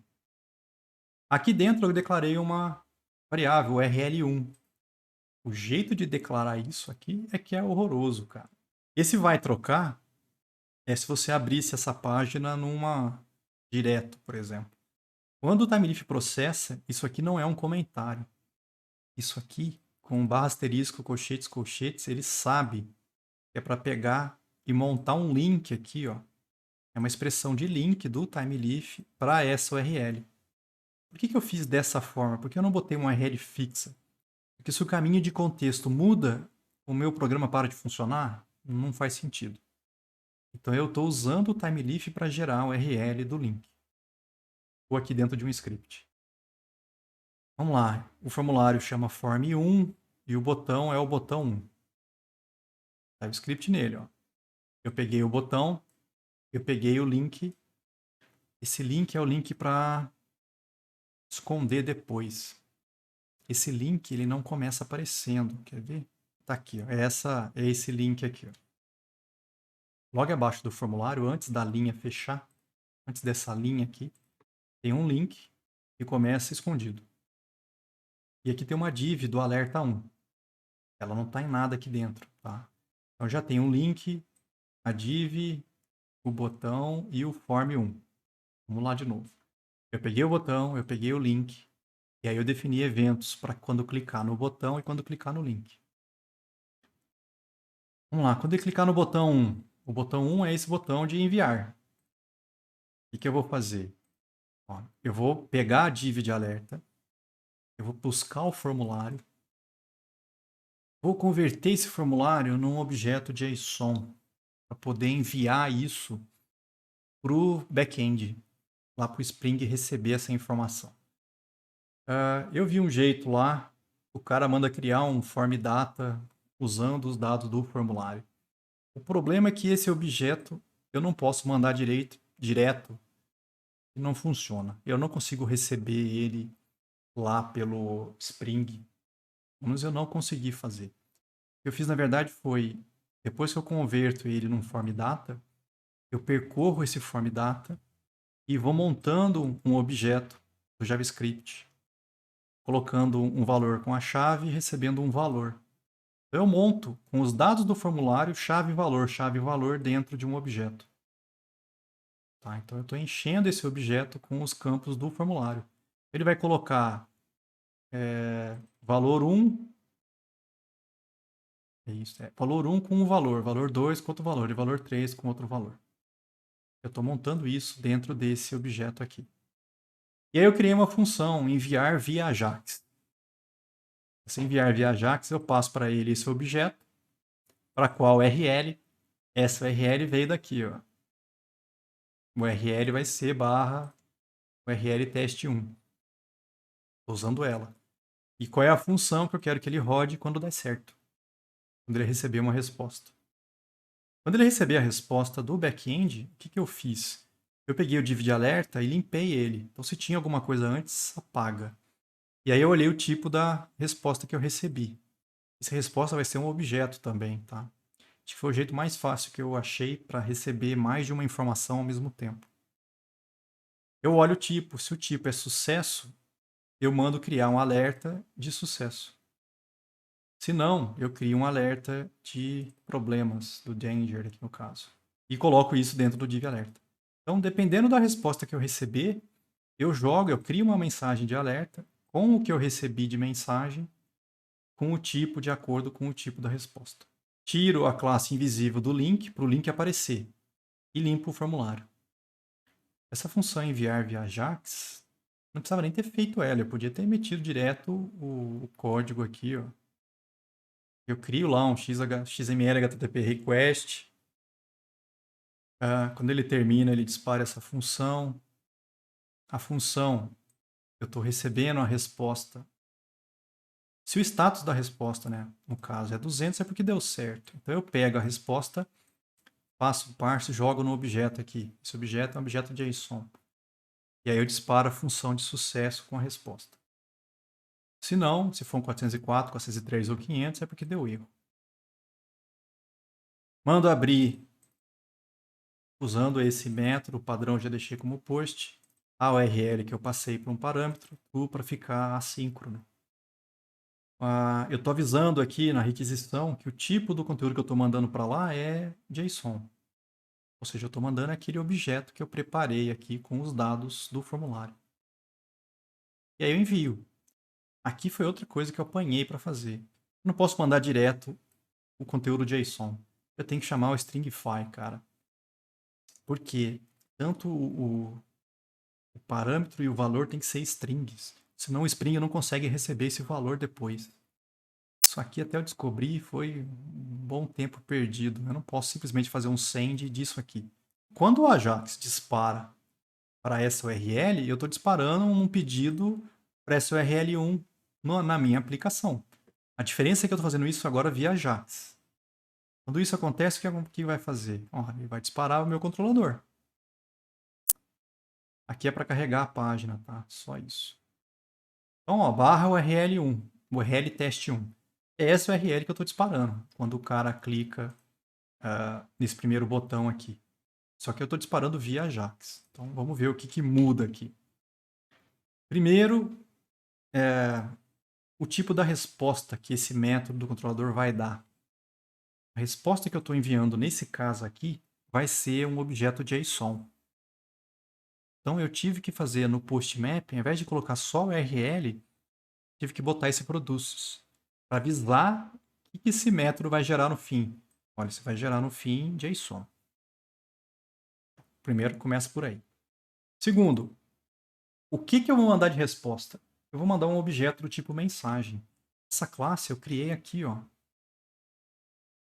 Aqui dentro eu declarei uma variável, rl1. O jeito de declarar isso aqui é que é horroroso, cara. Esse vai trocar é se você abrisse essa página numa direto, por exemplo. Quando o Timeleaf processa, isso aqui não é um comentário. Isso aqui, com barra asterisco, colchetes, colchetes, ele sabe que é para pegar e montar um link aqui, ó. É uma expressão de link do Timeleaf para essa URL. Por que eu fiz dessa forma? Porque eu não botei uma URL fixa. Porque se o caminho de contexto muda, o meu programa para de funcionar, não faz sentido. Então eu estou usando o Timeleaf para gerar o URL do link. Ou aqui dentro de um script. Vamos lá. O formulário chama form1 e o botão é o botão 1. Tá o script nele, ó. Eu peguei o botão, eu peguei o link. Esse link é o link para esconder depois. Esse link ele não começa aparecendo, quer ver? Tá aqui, ó. É esse link aqui, ó. Logo abaixo do formulário, antes da linha fechar, antes dessa linha aqui, tem um link que começa escondido. E aqui tem uma div do alerta 1. Ela não está em nada aqui dentro, tá? Então já tem um link, a div, o botão e o form 1. Vamos lá de novo. Eu peguei o botão, eu peguei o link, e aí eu defini eventos para quando clicar no botão e quando clicar no link. Vamos lá, quando eu clicar no botão 1, o botão 1 é esse botão de enviar. O que eu vou fazer? Ó, eu vou pegar a div de alerta, eu vou buscar o formulário, vou converter esse formulário num objeto JSON para poder enviar isso para o back-end, lá para o Spring receber essa informação. Eu vi um jeito lá, o cara manda criar um form data usando os dados do formulário. O problema é que esse objeto eu não posso mandar direto e não funciona. Eu não consigo receber ele lá pelo Spring. Pelo menos eu não consegui fazer. que eu fiz, na verdade, foi, depois que eu converto ele num form data, eu percorro esse form data e vou montando um objeto do JavaScript, colocando um valor com a chave e recebendo um valor. Eu monto com os dados do formulário chave e valor dentro de um objeto. Tá? Então eu estou enchendo esse objeto com os campos do formulário. Ele vai colocar valor 1, é isso, valor 1 com um valor 2 com outro valor e valor 3 com outro valor. Eu estou montando isso dentro desse objeto aqui. E aí eu criei uma função, enviar via Ajax. Se enviar via Ajax, eu passo para ele esse objeto, para qual URL. Essa URL veio daqui, ó. O URL vai ser barra URL teste1. Estou usando ela. E qual é a função que eu quero que ele rode quando der certo? Quando ele receber uma resposta. Quando ele receber a resposta do back-end, o que eu fiz? Eu peguei o div de alerta e limpei ele. Então, se tinha alguma coisa antes, apaga. E aí eu olhei o tipo da resposta que eu recebi. Essa resposta vai ser um objeto também, tá? Acho que foi o jeito mais fácil que eu achei para receber mais de uma informação ao mesmo tempo. Eu olho o tipo. Se o tipo é sucesso, eu mando criar um alerta de sucesso. Se não, eu crio um alerta de problemas, do danger aqui no caso. E coloco isso dentro do div alerta. Então, dependendo da resposta que eu receber, eu crio uma mensagem de alerta com o que eu recebi de mensagem, com o tipo de acordo com o tipo da resposta. Tiro a classe invisível do link para o link aparecer e limpo o formulário. Essa função enviar via Ajax, não precisava nem ter feito ela, eu podia ter metido direto o código aqui, ó. Eu crio lá um XML HTTP request. Quando ele termina, ele dispara essa função. A função, eu estou recebendo a resposta. Se o status da resposta, né, no caso, é 200, é porque deu certo. Então eu pego a resposta, faço parse e jogo no objeto aqui. Esse objeto é um objeto JSON. E aí eu disparo a função de sucesso com a resposta. Se não, se for um 404, 403 ou 500, é porque deu erro. Mando abrir usando esse método, o padrão já deixei como post, a URL que eu passei para um parâmetro, tudo para ficar assíncrono. Eu estou avisando aqui na requisição que o tipo do conteúdo que eu estou mandando para lá é JSON. Ou seja, eu estou mandando aquele objeto que eu preparei aqui com os dados do formulário. E aí eu envio. Aqui foi outra coisa que eu apanhei para fazer. Eu não posso mandar direto o conteúdo JSON. Eu tenho que chamar o stringify, cara. Porque tanto o parâmetro e o valor tem que ser strings. Senão o string não consegue receber esse valor depois. Isso aqui até eu descobri foi um bom tempo perdido. Eu não posso simplesmente fazer um send disso aqui. Quando o Ajax dispara para essa URL, eu estou disparando um pedido para essa URL1 na minha aplicação. A diferença é que eu estou fazendo isso agora via Ajax. Quando isso acontece, o que vai fazer? Ele vai disparar o meu controlador. Aqui é para carregar a página, tá? Só isso. Então, barra URL1, URL teste1. É essa URL que eu estou disparando quando o cara clica nesse primeiro botão aqui. Só que eu estou disparando via Ajax. Então, vamos ver o que muda aqui. Primeiro, o tipo da resposta que esse método do controlador vai dar. A resposta que eu estou enviando nesse caso aqui vai ser um objeto JSON. Então, eu tive que fazer no postmap, ao invés de colocar só o URL, tive que botar esse produces para avisar o que esse método vai gerar no fim. Olha, você vai gerar no fim JSON. Primeiro, começa por aí. Segundo, o que eu vou mandar de resposta? Eu vou mandar um objeto do tipo mensagem. Essa classe eu criei aqui, ó,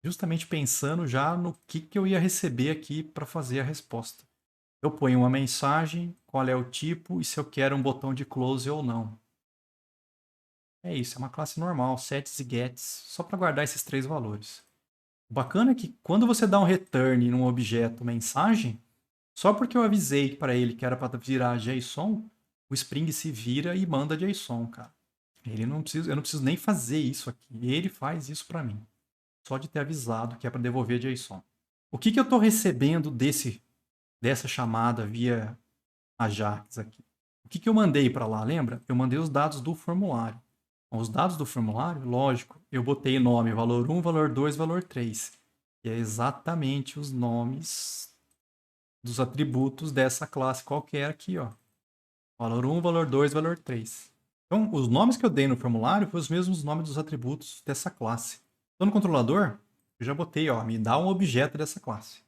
justamente pensando já no que eu ia receber aqui para fazer a resposta. Eu ponho uma mensagem, qual é o tipo e se eu quero um botão de close ou não. É isso, é uma classe normal, sets e gets, só para guardar esses três valores. O bacana é que quando você dá um return num objeto mensagem, só porque eu avisei para ele que era para virar JSON, o Spring se vira e manda JSON, cara. Eu não preciso nem fazer isso aqui. Ele faz isso para mim. só de ter avisado que é para devolver JSON. O que eu estou recebendo dessa chamada via Ajax aqui? O que eu mandei para lá, lembra? Eu mandei os dados do formulário. Então, os dados do formulário, lógico, eu botei nome, valor 1, valor 2, valor 3. E é exatamente os nomes dos atributos dessa classe qualquer aqui, ó. Valor 1, valor 2, valor 3. Então, os nomes que eu dei no formulário foram os mesmos nomes dos atributos dessa classe. Então, no controlador, eu já botei, ó, me dá um objeto dessa classe.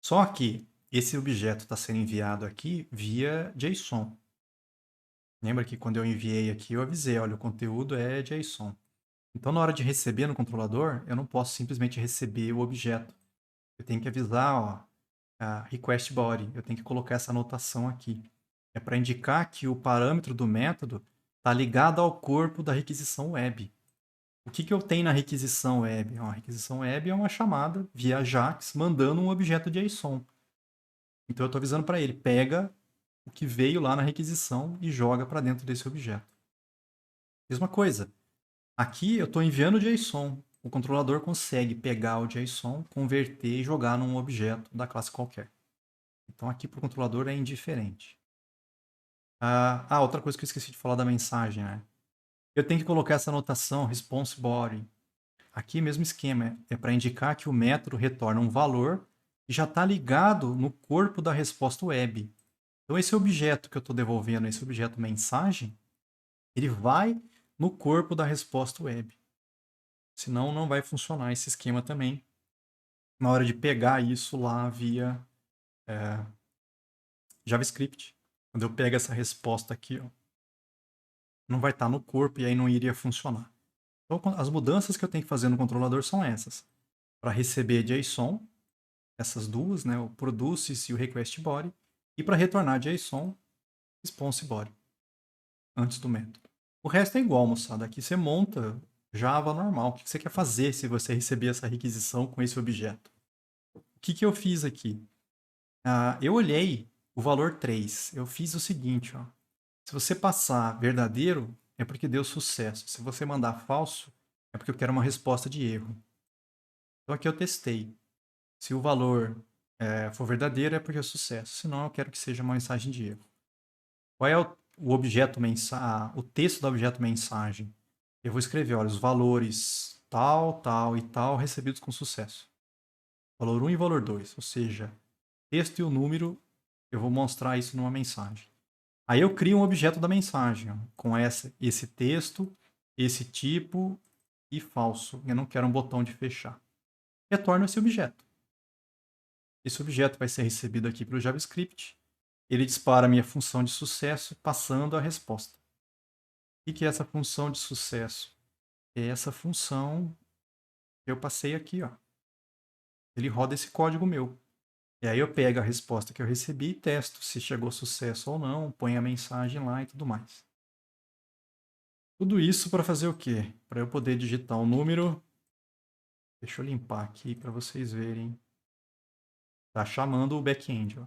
Só que esse objeto está sendo enviado aqui via JSON. Lembra que quando eu enviei aqui, eu avisei, olha, o conteúdo é JSON. Então, na hora de receber no controlador, eu não posso simplesmente receber o objeto. Eu tenho que avisar, ó, a request body. Eu tenho que colocar essa anotação aqui. É para indicar que o parâmetro do método está ligado ao corpo da requisição web. O que eu tenho na requisição web? A requisição web é uma chamada via Ajax mandando um objeto JSON. Então eu estou avisando para ele, pega o que veio lá na requisição e joga para dentro desse objeto. Mesma coisa. Aqui eu estou enviando JSON. O controlador consegue pegar o JSON, converter e jogar num objeto da classe qualquer. Então aqui para o controlador é indiferente. Outra coisa que eu esqueci de falar da mensagem, né? Eu tenho que colocar essa anotação response body. Aqui mesmo esquema, é para indicar que o método retorna um valor e já está ligado no corpo da resposta web. Então esse objeto que eu estou devolvendo, esse objeto mensagem, ele vai no corpo da resposta web. Senão não vai funcionar esse esquema também na hora de pegar isso lá via JavaScript. Quando eu pego essa resposta aqui, ó, não vai estar no corpo e aí não iria funcionar. Então, as mudanças que eu tenho que fazer no controlador são essas. Para receber JSON, essas duas, né, o produces e o request body, e para retornar JSON, response body, antes do método. O resto é igual, moçada. Aqui você monta Java normal. O que você quer fazer se você receber essa requisição com esse objeto? O que eu fiz aqui? Eu olhei o valor 3. Eu fiz o seguinte, ó. Se você passar verdadeiro, é porque deu sucesso. Se você mandar falso, é porque eu quero uma resposta de erro. Então aqui eu testei. Se o valor for verdadeiro, é porque é sucesso. Senão, eu quero que seja uma mensagem de erro. Qual é o objeto mensagem? O texto do objeto mensagem? Eu vou escrever, olha, os valores tal, tal e tal recebidos com sucesso. Valor 1 e valor 2. Ou seja, texto e o número, eu vou mostrar isso numa mensagem. Aí eu crio um objeto da mensagem, ó, com esse texto, esse tipo e falso. Eu não quero um botão de fechar. Retorno esse objeto. Esse objeto vai ser recebido aqui pelo JavaScript. Ele dispara a minha função de sucesso, passando a resposta. O que é essa função de sucesso? É essa função que eu passei aqui, ó. Ele roda esse código meu. E aí eu pego a resposta que eu recebi e testo se chegou sucesso ou não, ponho a mensagem lá e tudo mais. Tudo isso para fazer o quê? Para eu poder digitar um número. Deixa eu limpar aqui para vocês verem. Tá chamando o back-end.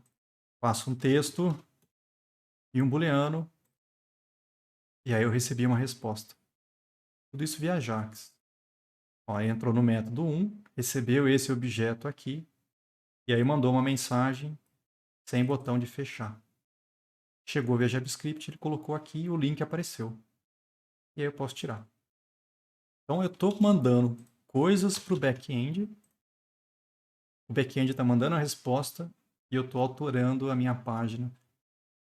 Faço um texto e um booleano. E aí eu recebi uma resposta. Tudo isso via Ajax. Ó, entrou no método 1, recebeu esse objeto aqui, e aí mandou uma mensagem sem botão de fechar. Chegou via JavaScript, ele colocou aqui e o link apareceu. E aí eu posso tirar. Então eu estou mandando coisas para o back-end, o back-end está mandando a resposta e eu estou autorando a minha página,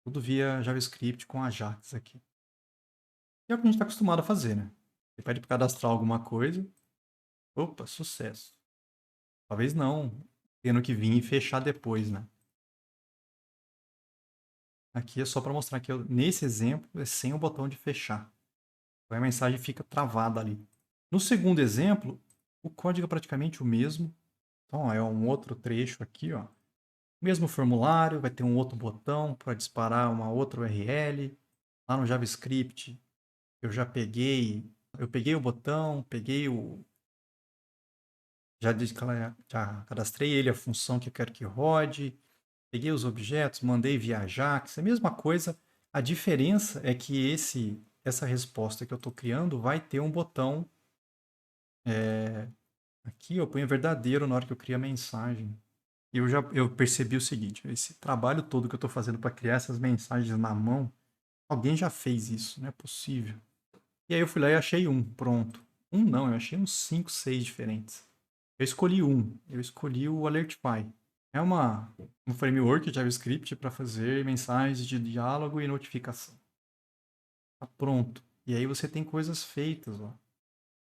tudo via JavaScript com Ajax aqui. E é o que a gente está acostumado a fazer, né? Você pede para cadastrar alguma coisa, opa, sucesso. Talvez não, tendo que vir e fechar depois, né? Aqui é só para mostrar que nesse exemplo é sem o botão de fechar. Então a mensagem fica travada ali. No segundo exemplo, o código é praticamente o mesmo. Então ó, é um outro trecho aqui, ó. Mesmo formulário, vai ter um outro botão para disparar uma outra URL. Lá no JavaScript, eu peguei o botão, já cadastrei ele, a função que eu quero que rode, peguei os objetos, mandei via Ajax, é a mesma coisa. A diferença é que essa resposta que eu estou criando vai ter um botão Aqui eu ponho verdadeiro na hora que eu crio a mensagem. E eu percebi o seguinte, esse trabalho todo que eu estou fazendo para criar essas mensagens na mão, alguém já fez isso, não é possível. E aí eu fui lá e achei um, pronto. Um não, eu achei uns 5, 6 diferentes. Eu escolhi o Alertify. É um framework de JavaScript para fazer mensagens de diálogo e notificação. Tá pronto. E aí você tem coisas feitas, ó,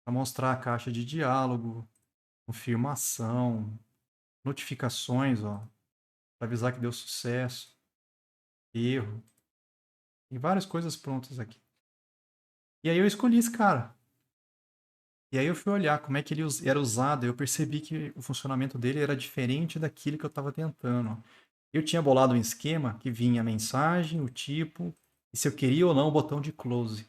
para mostrar a caixa de diálogo, confirmação, notificações, ó, para avisar que deu sucesso, erro. Tem várias coisas prontas aqui. E aí eu escolhi esse cara. E aí eu fui olhar como é que ele era usado, e eu percebi que o funcionamento dele era diferente daquilo que eu estava tentando, ó. Eu tinha bolado um esquema que vinha a mensagem, o tipo, e se eu queria ou não o botão de close.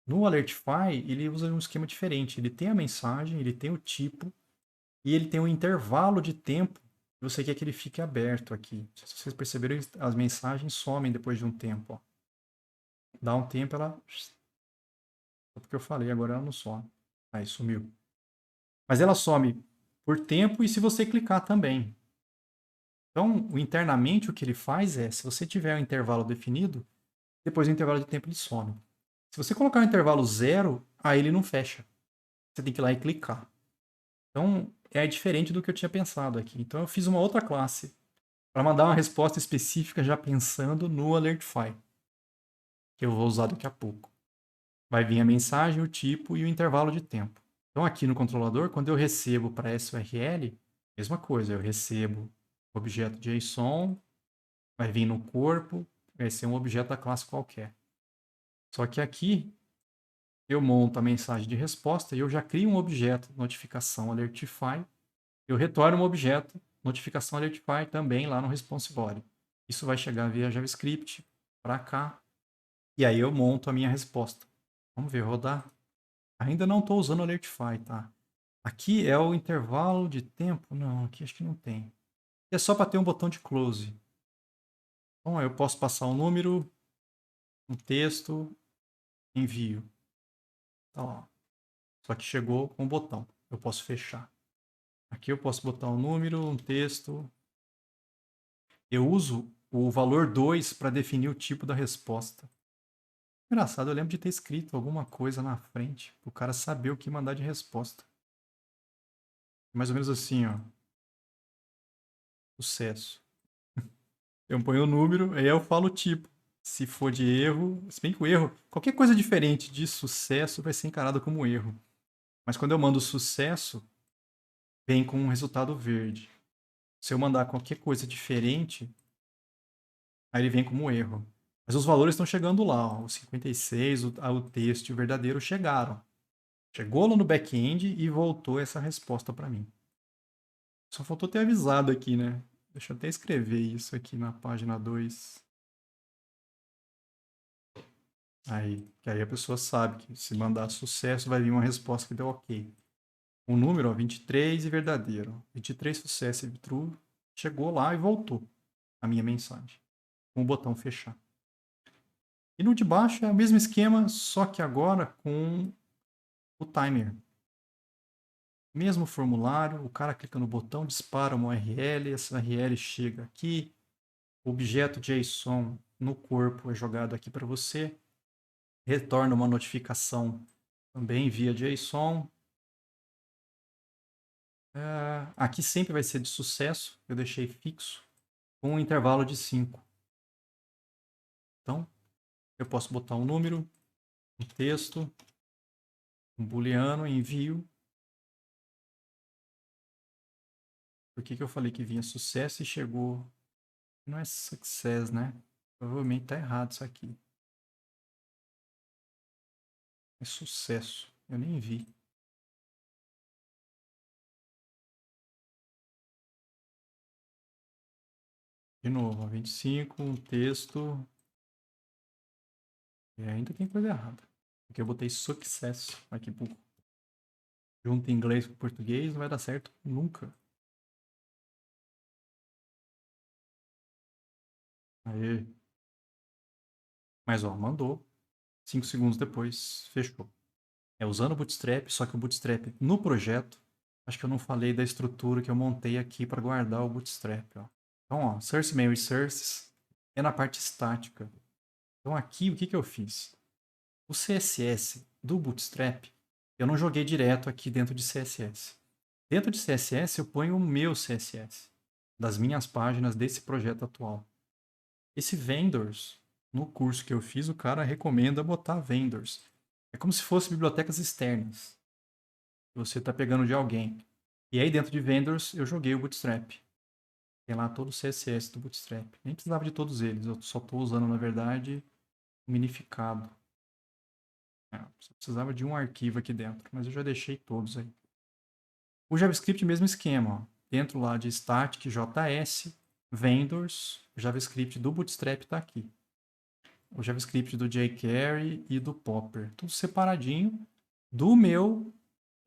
No Alertify, ele usa um esquema diferente. Ele tem a mensagem, ele tem o tipo, e ele tem um intervalo de tempo que você quer que ele fique aberto aqui. Se vocês perceberam, as mensagens somem depois de um tempo, ó. Dá um tempo, ela... Só porque eu falei, agora ela não some. Aí, sumiu. Mas ela some por tempo e se você clicar também. Então, internamente, o que ele faz é, se você tiver um intervalo definido, depois do intervalo de tempo ele some. Se você colocar um intervalo zero, aí ele não fecha. Você tem que ir lá e clicar. Então, é diferente do que eu tinha pensado aqui. Então, eu fiz uma outra classe para mandar uma resposta específica já pensando no Alertify, que eu vou usar daqui a pouco. Vai vir a mensagem, o tipo e o intervalo de tempo. Então, aqui no controlador, quando eu recebo para SURL, mesma coisa, eu recebo o objeto JSON, vai vir no corpo, vai ser um objeto da classe qualquer. Só que aqui eu monto a mensagem de resposta e eu já crio um objeto notificação alertify, eu retorno um objeto notificação alertify também lá no response body. Isso vai chegar via JavaScript para cá e aí eu monto a minha resposta. Vamos ver, rodar. Ainda não estou usando o alertify, tá? Aqui é o intervalo de tempo? Não, aqui acho que não tem. É só para ter um botão de close. Bom, eu posso passar um número, um texto, envio. Tá lá. Só que chegou com um botão. Eu posso fechar. Aqui eu posso botar um número, um texto. Eu uso o valor 2 para definir o tipo da resposta. Engraçado, eu lembro de ter escrito alguma coisa na frente para o cara saber o que mandar de resposta. Mais ou menos assim, ó. Sucesso. Eu ponho o número, aí eu falo o tipo. Se for de erro, se bem que o erro, qualquer coisa diferente de sucesso vai ser encarado como erro. Mas quando eu mando sucesso, vem com um resultado verde. Se eu mandar qualquer coisa diferente, aí ele vem como erro. Mas os valores estão chegando lá, ó. O 56, o texto e o verdadeiro chegaram. Chegou lá no back-end e voltou essa resposta para mim. Só faltou ter avisado aqui, né? Deixa eu até escrever isso aqui na página 2. Aí, que aí a pessoa sabe que se mandar sucesso vai vir uma resposta que deu ok. O número, ó, 23 e verdadeiro. 23 sucesso e true. Chegou lá e voltou a minha mensagem. Com o botão fechar. E no de baixo é o mesmo esquema, só que agora com o timer. Mesmo formulário, o cara clica no botão, dispara uma URL, essa URL chega aqui, o objeto JSON no corpo é jogado aqui para você, retorna uma notificação também via JSON. Aqui sempre vai ser de sucesso, eu deixei fixo, com um intervalo de 5. Então, eu posso botar um número, um texto, um booleano, envio. Por que eu falei que vinha sucesso e chegou? Não é success, né? Provavelmente tá errado isso aqui. É sucesso. Eu nem vi. De novo, 25, um texto. E ainda tem coisa errada. Porque eu botei sucesso aqui. Junto inglês com português, não vai dar certo nunca. Aê. Mas ó, mandou. 5 segundos depois, fechou. É usando o Bootstrap, só que o Bootstrap no projeto Acho que eu não falei da estrutura que eu montei aqui para guardar o Bootstrap, ó. Então, ó, source main resources é na parte estática. Então aqui, o que que eu fiz? O CSS do Bootstrap, eu não joguei direto aqui dentro de CSS. Dentro de CSS, eu ponho o meu CSS, das minhas páginas desse projeto atual. Esse vendors, no curso que eu fiz, o cara recomenda botar vendors. É como se fossem bibliotecas externas, que você está pegando de alguém. E aí dentro de vendors, eu joguei o Bootstrap. Tem lá todo o CSS do Bootstrap. Nem precisava de todos eles, eu só estou usando, na verdade, o minificado. Só precisava de um arquivo aqui dentro, mas eu já deixei todos aí. O JavaScript, mesmo esquema. Ó. Dentro lá de static, JS, vendors, o JavaScript do Bootstrap está aqui. O JavaScript do jQuery e do Popper. Tudo separadinho do meu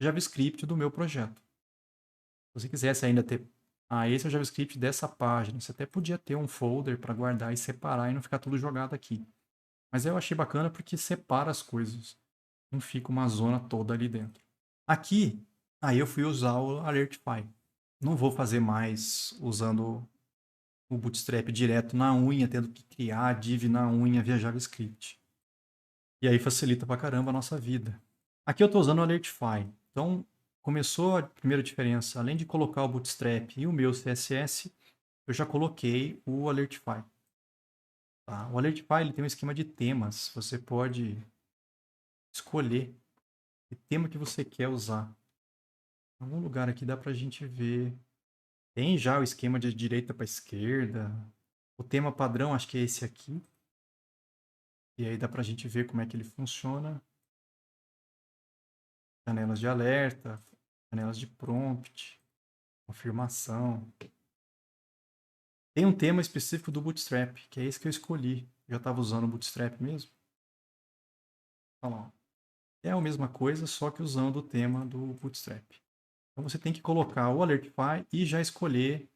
JavaScript do meu projeto. Se você quisesse ainda ter... esse é o JavaScript dessa página. Você até podia ter um folder para guardar e separar e não ficar tudo jogado aqui. Mas eu achei bacana porque separa as coisas. Não fica uma zona toda ali dentro. Aqui, aí eu fui usar o Alertify. Não vou fazer mais usando o Bootstrap direto na unha, tendo que criar a div na unha via JavaScript. E aí facilita pra caramba a nossa vida. Aqui eu estou usando o Alertify. Então, começou a primeira diferença. Além de colocar o Bootstrap e o meu CSS, eu já coloquei o Alertify. Tá? O Alertify ele tem um esquema de temas. Você pode escolher que tema que você quer usar. Em algum lugar aqui dá pra gente ver. Tem já o esquema de direita para esquerda. O tema padrão acho que é esse aqui. E aí dá pra gente ver como é que ele funciona. Janelas de alerta, janelas de prompt, confirmação. Tem um tema específico do Bootstrap, que é esse que eu escolhi. Já estava usando o Bootstrap mesmo. Olha lá. É a mesma coisa, só que usando o tema do Bootstrap. Então você tem que colocar o Alertify e já escolher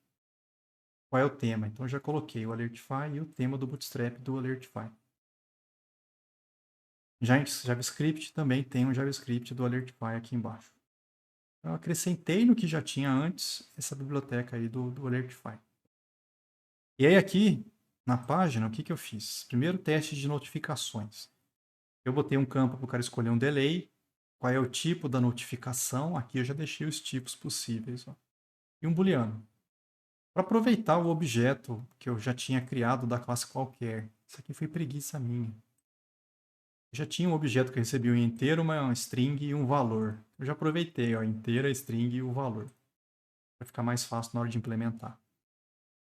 qual é o tema. Então eu já coloquei o Alertify e o tema do Bootstrap do Alertify. Já em JavaScript também tem um JavaScript do Alertify aqui embaixo. Eu acrescentei no que já tinha antes essa biblioteca aí do Alertify. E aí aqui, na página, o que, que eu fiz? Primeiro teste de notificações. Eu botei um campo para o cara escolher um delay. Qual é o tipo da notificação? Aqui eu já deixei os tipos possíveis. Ó. E um booleano. Para aproveitar o objeto que eu já tinha criado da classe qualquer. Isso aqui foi preguiça minha. Eu já tinha um objeto que recebia um inteiro, uma string e um valor. Eu já aproveitei a inteira, a string e o valor. Para ficar mais fácil na hora de implementar.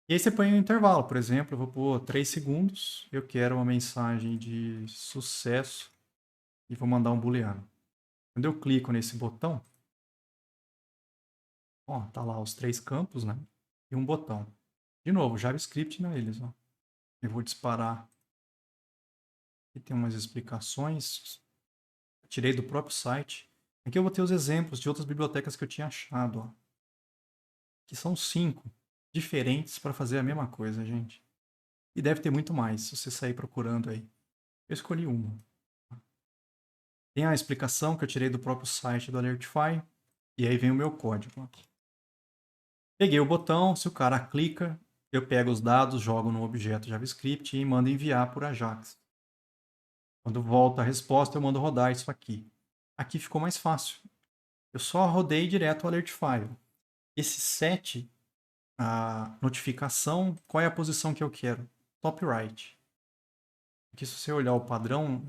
E aí você põe um intervalo, por exemplo, eu vou pôr 3 segundos, eu quero uma mensagem de sucesso e vou mandar um booleano. Quando eu clico nesse botão, ó, tá lá os 3 campos, né? E um botão. De novo, JavaScript neles, ó. Eu vou disparar. Aqui tem umas explicações. Tirei do próprio site. Aqui eu vou ter os exemplos de outras bibliotecas que eu tinha achado, ó. Que são 5 diferentes para fazer a mesma coisa, gente. E deve ter muito mais, se você sair procurando aí. Eu escolhi uma. Tem a explicação que eu tirei do próprio site do Alertify. E aí vem o meu código. Peguei o botão, se o cara clica, eu pego os dados, jogo no objeto JavaScript e mando enviar por Ajax. Quando volta a resposta, eu mando rodar isso aqui. Aqui ficou mais fácil. Eu só rodei direto o Alertify. Esse set, a notificação, qual é a posição que eu quero? Top right. Porque se você olhar o padrão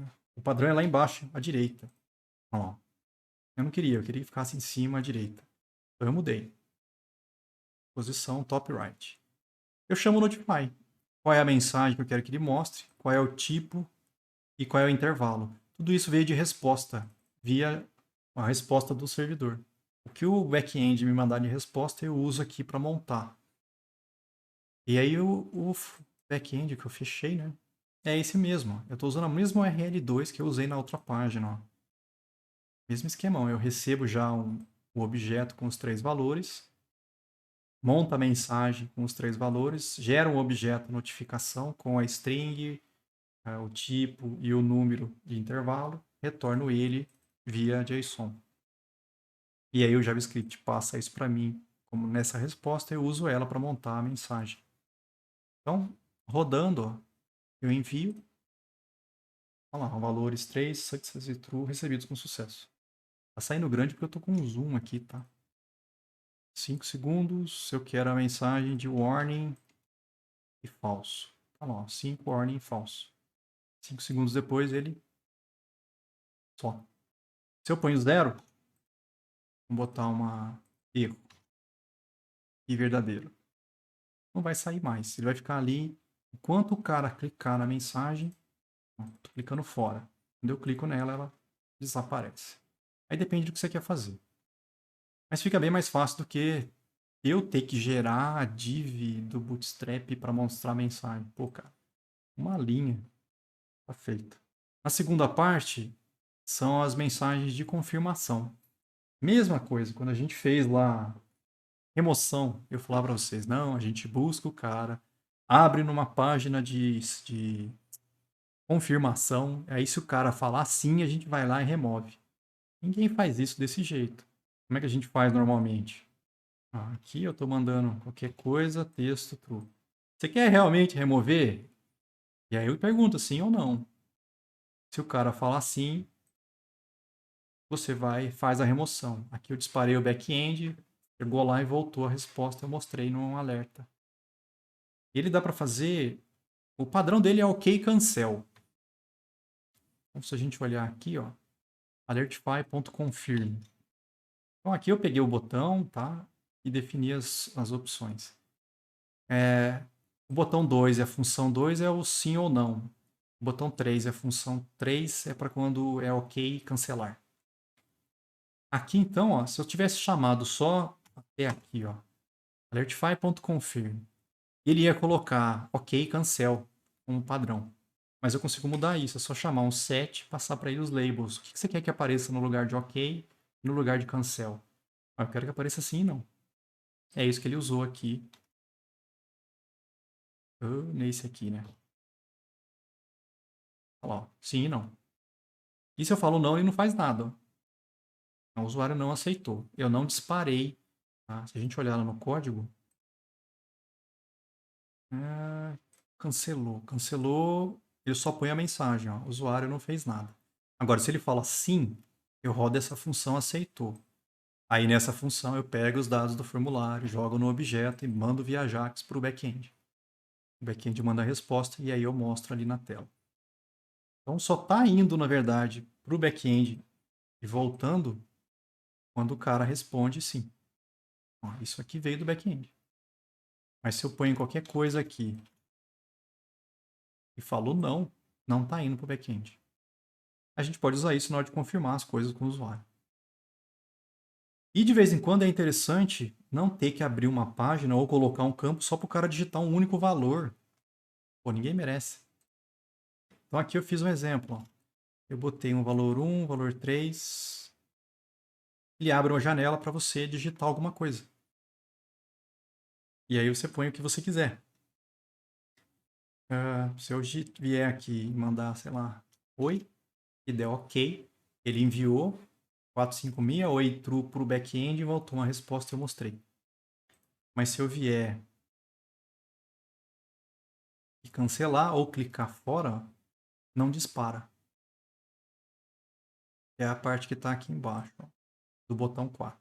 é lá embaixo, à direita. Ó, eu não queria, eu queria que ficasse em cima à direita. Então eu mudei. Posição top right. Eu chamo o Notify. Qual é a mensagem que eu quero que ele mostre, qual é o tipo e qual é o intervalo. Tudo isso veio de resposta, via a resposta do servidor. O que o back-end me mandar de resposta, eu uso aqui para montar. E aí o back-end que eu fechei, né? É esse mesmo. Eu estou usando o mesmo URL2 que eu usei na outra página. Ó. Mesmo esquemão. Eu recebo já o objeto com os 3 valores, monta a mensagem com os 3 valores, gera um objeto notificação com a string, o tipo e o número de intervalo, retorno ele via JSON. E aí o JavaScript passa isso para mim como nessa resposta, eu uso ela para montar a mensagem. Então, rodando, ó, eu envio. Olha lá, valores 3, success e true recebidos com sucesso. Tá saindo grande porque eu tô com um zoom aqui, tá? 5 segundos, eu quero a mensagem de warning e falso. Tá lá, 5 warning e falso. 5 segundos depois ele só. Se eu ponho 0, vou botar uma erro e verdadeiro. Não vai sair mais. Ele vai ficar ali. Enquanto o cara clicar na mensagem, tô clicando fora. Quando eu clico nela, ela desaparece. Aí depende do que você quer fazer. Mas fica bem mais fácil do que eu ter que gerar a div do Bootstrap para mostrar a mensagem. Pô, cara, uma linha. Tá feita. A segunda parte são as mensagens de confirmação. Mesma coisa, quando a gente fez lá remoção, eu falava para vocês, não, a gente busca o cara, abre numa página de confirmação, aí se o cara falar sim, a gente vai lá e remove. Ninguém faz isso desse jeito. Como é que a gente faz normalmente? Aqui eu estou mandando qualquer coisa, texto, true. Você quer realmente remover? E aí eu pergunto sim ou não. Se o cara falar sim, você vai e faz a remoção. Aqui eu disparei o back-end, chegou lá e voltou a resposta, eu mostrei no alerta. Ele dá para fazer, o padrão dele é OK cancel. Então se a gente olhar aqui, ó, alertify.confirm. Então aqui eu peguei o botão, tá? E defini as opções. O botão 2 e a função 2 é o sim ou não. O botão 3 e a função 3 é para quando é OK cancelar. Aqui então, ó, se eu tivesse chamado só até aqui, ó, alertify.confirm, ele ia colocar OK cancel como padrão. Mas eu consigo mudar isso, é só chamar um set e passar para ele os labels. O que você quer que apareça no lugar de OK e no lugar de cancel? Eu quero que apareça assim, não. É isso que ele usou aqui. Nesse aqui, né? Olha lá, sim e não. E se eu falo não, ele não faz nada. Ó. O usuário não aceitou. Eu não disparei. Tá? Se a gente olhar lá no código, cancelou. Cancelou, ele só põe a mensagem. Ó. O usuário não fez nada. Agora, se ele fala sim, eu rodo essa função aceitou. Aí nessa função eu pego os dados do formulário, jogo no objeto e mando via Ajax para o back-end. O back-end manda a resposta e aí eu mostro ali na tela. Então só está indo, na verdade, para o back-end e voltando quando o cara responde sim. Ó, isso aqui veio do back-end. Mas se eu ponho qualquer coisa aqui e falo não, não está indo para o back-end. A gente pode usar isso na hora de confirmar as coisas com o usuário. E de vez em quando é interessante não ter que abrir uma página ou colocar um campo só para o cara digitar um único valor. Pô, ninguém merece. Então aqui eu fiz um exemplo. Ó. Eu botei um valor 1, valor 3. Ele abre uma janela para você digitar alguma coisa. E aí você põe o que você quiser. Se eu vier aqui e mandar, sei lá, oi, e der ok, ele enviou 456, oi, true para o back-end e voltou uma resposta e eu mostrei. Mas se eu vier e cancelar ou clicar fora, não dispara. É a parte que está aqui embaixo, ó, do botão 4.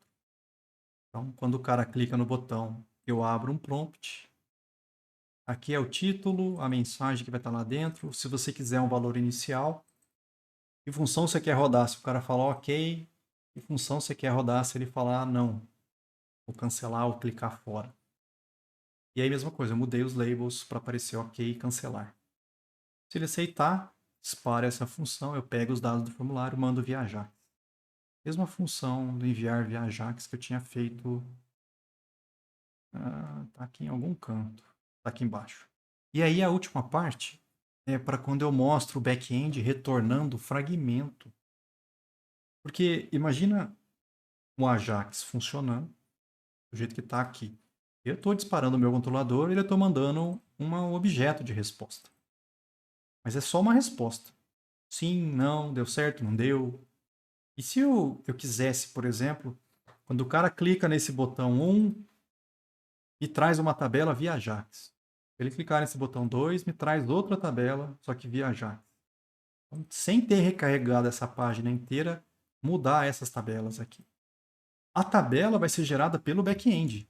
Então, quando o cara clica no botão, eu abro um prompt. Aqui é o título, a mensagem que vai estar lá dentro. Se você quiser um valor inicial, que função você quer rodar? Se o cara falar ok, que função você quer rodar se ele falar não? Ou cancelar ou clicar fora. E aí, mesma coisa, eu mudei os labels para aparecer ok e cancelar. Se ele aceitar, dispara essa função, eu pego os dados do formulário e mando via Ajax. Mesma função do enviar via Ajax que eu tinha feito. Tá aqui em algum canto. Tá aqui embaixo. E aí a última parte é para quando eu mostro o back-end retornando fragmento. Porque imagina o Ajax funcionando do jeito que está aqui. Eu estou disparando o meu controlador e ele estou mandando um objeto de resposta. Mas é só uma resposta. Sim, não, deu certo, não deu. E se eu quisesse, por exemplo, Quando o cara clica nesse botão 1, me traz uma tabela via Ajax. Se ele clicar nesse botão 2, me traz outra tabela, só que via Ajax. Então, sem ter recarregado essa página inteira, mudar essas tabelas aqui. A tabela vai ser gerada pelo back-end.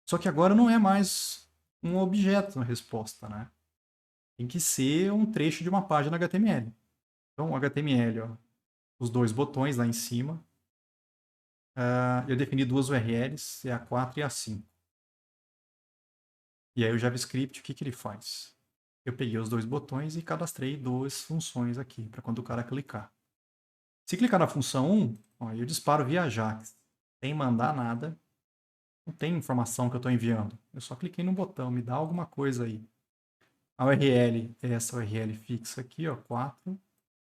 Só que agora não é mais um objeto na resposta, né? Tem que ser um trecho de uma página HTML. Então, o HTML, ó, os dois botões lá em cima. Eu defini duas URLs, é a 4 e a 5. E aí o JavaScript, o que ele faz? Eu peguei os dois botões e cadastrei duas funções aqui, para quando o cara clicar. Se clicar na função 1, ó, eu disparo via Ajax. Sem mandar nada. Não tem informação que eu estou enviando. Eu só cliquei no botão, me dá alguma coisa aí. A URL é essa URL fixa aqui, ó, 4.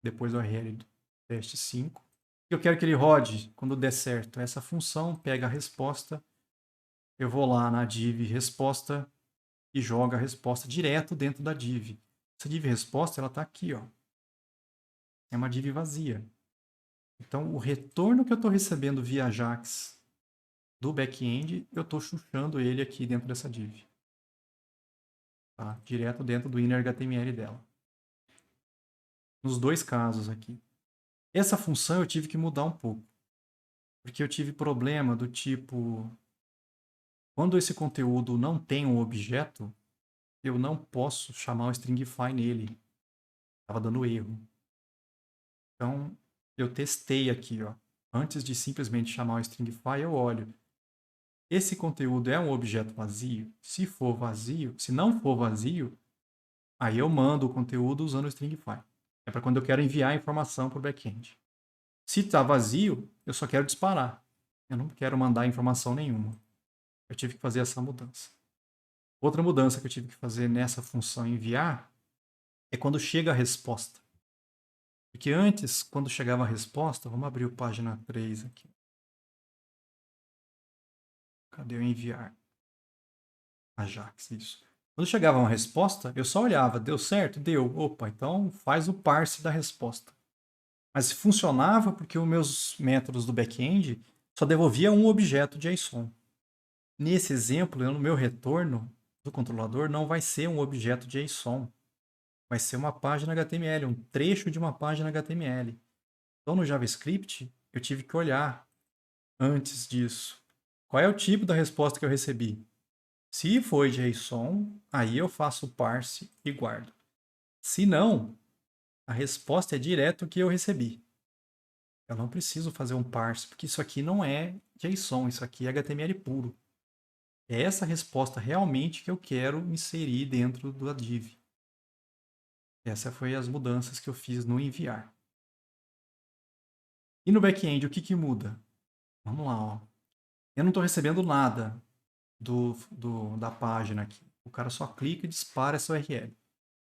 Depois a URL do teste 5. Eu quero que ele rode quando der certo. Essa função pega a resposta. Eu vou lá na div resposta e joga a resposta direto dentro da div. Essa div resposta, ela está aqui, ó. É uma div vazia. Então, o retorno que eu estou recebendo via Ajax do back-end, eu estou chuchando ele aqui dentro dessa div. Tá? Direto dentro do inner HTML dela. Nos dois casos aqui. Essa função eu tive que mudar um pouco. Porque eu tive problema do tipo... Quando esse conteúdo não tem um objeto, eu não posso chamar o stringify nele. Estava dando erro. Então, eu testei aqui, ó. Antes de simplesmente chamar o stringify, eu olho. Esse conteúdo é um objeto vazio? Se for vazio, se não for vazio, aí eu mando o conteúdo usando o stringify. É para quando eu quero enviar a informação para o back-end. Se está vazio, eu só quero disparar. Eu não quero mandar informação nenhuma. Eu tive que fazer essa mudança. Outra mudança que eu tive que fazer nessa função enviar é quando chega a resposta. Porque antes, quando chegava a resposta, vamos abrir o página 3 aqui. Cadê o enviar? Ajax, isso. Quando chegava uma resposta, eu só olhava, deu certo? Deu. Opa, então faz o parse da resposta. Mas funcionava porque os meus métodos do back-end só devolvia um objeto JSON. Nesse exemplo, no meu retorno do controlador, não vai ser um objeto JSON. Vai ser uma página HTML, um trecho de uma página HTML. Então, no JavaScript, eu tive que olhar antes disso. Qual é o tipo da resposta que eu recebi? Se foi JSON, aí eu faço o parse e guardo. Se não, a resposta é direto o que eu recebi. Eu não preciso fazer um parse, porque isso aqui não é JSON, isso aqui é HTML puro. É essa resposta realmente que eu quero inserir dentro da div. Essas foram as mudanças que eu fiz no enviar. E no back-end, o que muda? Vamos lá, ó. Eu não estou recebendo nada da página aqui. O cara só clica e dispara essa URL.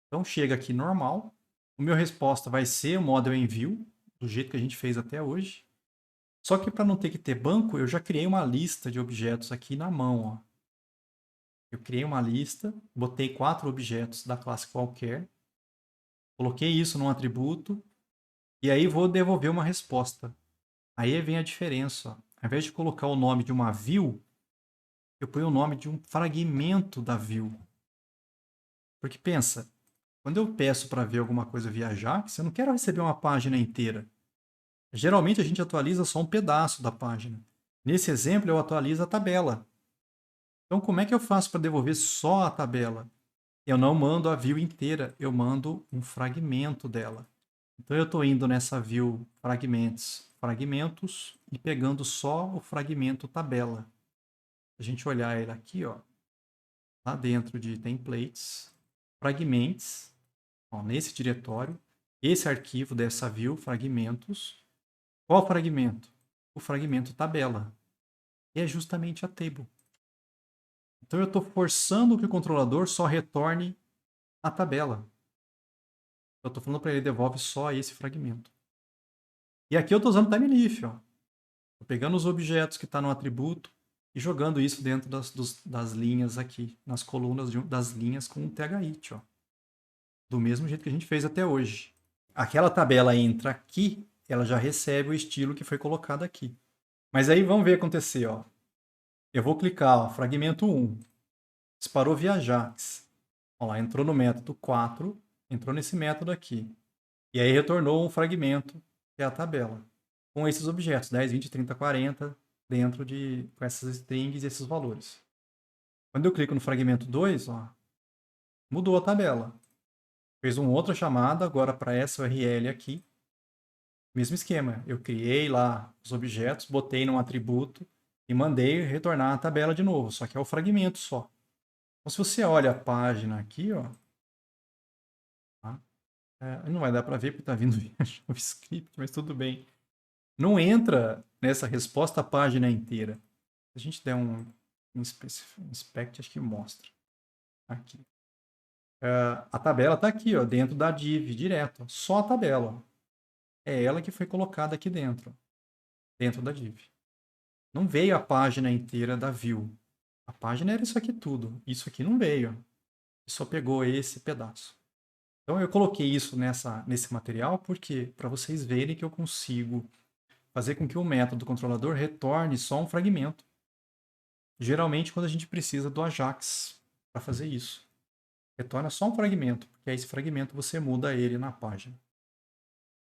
Então chega aqui normal. O meu resposta vai ser o model envio, do jeito que a gente fez até hoje. Só que para não ter que ter banco, eu já criei uma lista de objetos aqui na mão. Ó. Eu criei uma lista, botei 4 objetos da classe qualquer, coloquei isso num atributo, e aí vou devolver uma resposta. Aí vem a diferença. Ó. Ao invés de colocar o nome de uma view, eu ponho o nome de um fragmento da view. Porque pensa, quando eu peço para ver alguma coisa via Ajax, eu não quero receber uma página inteira. Geralmente a gente atualiza só um pedaço da página. Nesse exemplo, eu atualizo a tabela. Então, como é que eu faço para devolver só a tabela? Eu não mando a view inteira, eu mando um fragmento dela. Então, eu estou indo nessa view fragmentos, e pegando só o fragmento tabela. Se a gente olhar ele aqui, ó, lá dentro de templates, fragments, ó, nesse diretório, esse arquivo dessa view, fragmentos. Qual fragmento? O fragmento tabela. E é justamente a table. Então eu estou forçando que o controlador só retorne a tabela. Eu estou falando para ele devolve só esse fragmento. E aqui eu estou usando timeleaf. Estou pegando os objetos que estão no atributo e jogando isso dentro das linhas aqui, nas colunas das linhas com o thit. Ó. Do mesmo jeito que a gente fez até hoje. Aquela tabela entra aqui, ela já recebe o estilo que foi colocado aqui. Mas aí vamos ver acontecer, ó. Eu vou clicar, ó, fragmento 1. Disparou via Ajax. Olha lá, entrou no método 4, entrou nesse método aqui. E aí retornou um fragmento, que é a tabela, com esses objetos, 10, 20, 30, 40, dentro de, com essas strings e esses valores. Quando eu clico no fragmento 2, ó, mudou a tabela. Fez uma outra chamada agora para essa URL aqui. Mesmo esquema. Eu criei lá os objetos, botei num atributo e mandei retornar a tabela de novo. Só que é o fragmento só. Então, se você olha a página aqui, ó, tá? Não vai dar para ver porque está vindo via JavaScript, mas tudo bem. Não entra nessa resposta a página inteira. Se a gente der um inspect, acho que mostra. Aqui. A tabela está aqui, ó, dentro da div, direto. Só a tabela. É ela que foi colocada aqui dentro da div. Não veio a página inteira da view. A página era isso aqui tudo. Isso aqui não veio. Só pegou esse pedaço. Então eu coloquei isso nesse material porque para vocês verem que eu consigo fazer com que o método controlador retorne só um fragmento. Geralmente quando a gente precisa do Ajax para fazer isso. Retorna só um fragmento, porque esse fragmento você muda ele na página.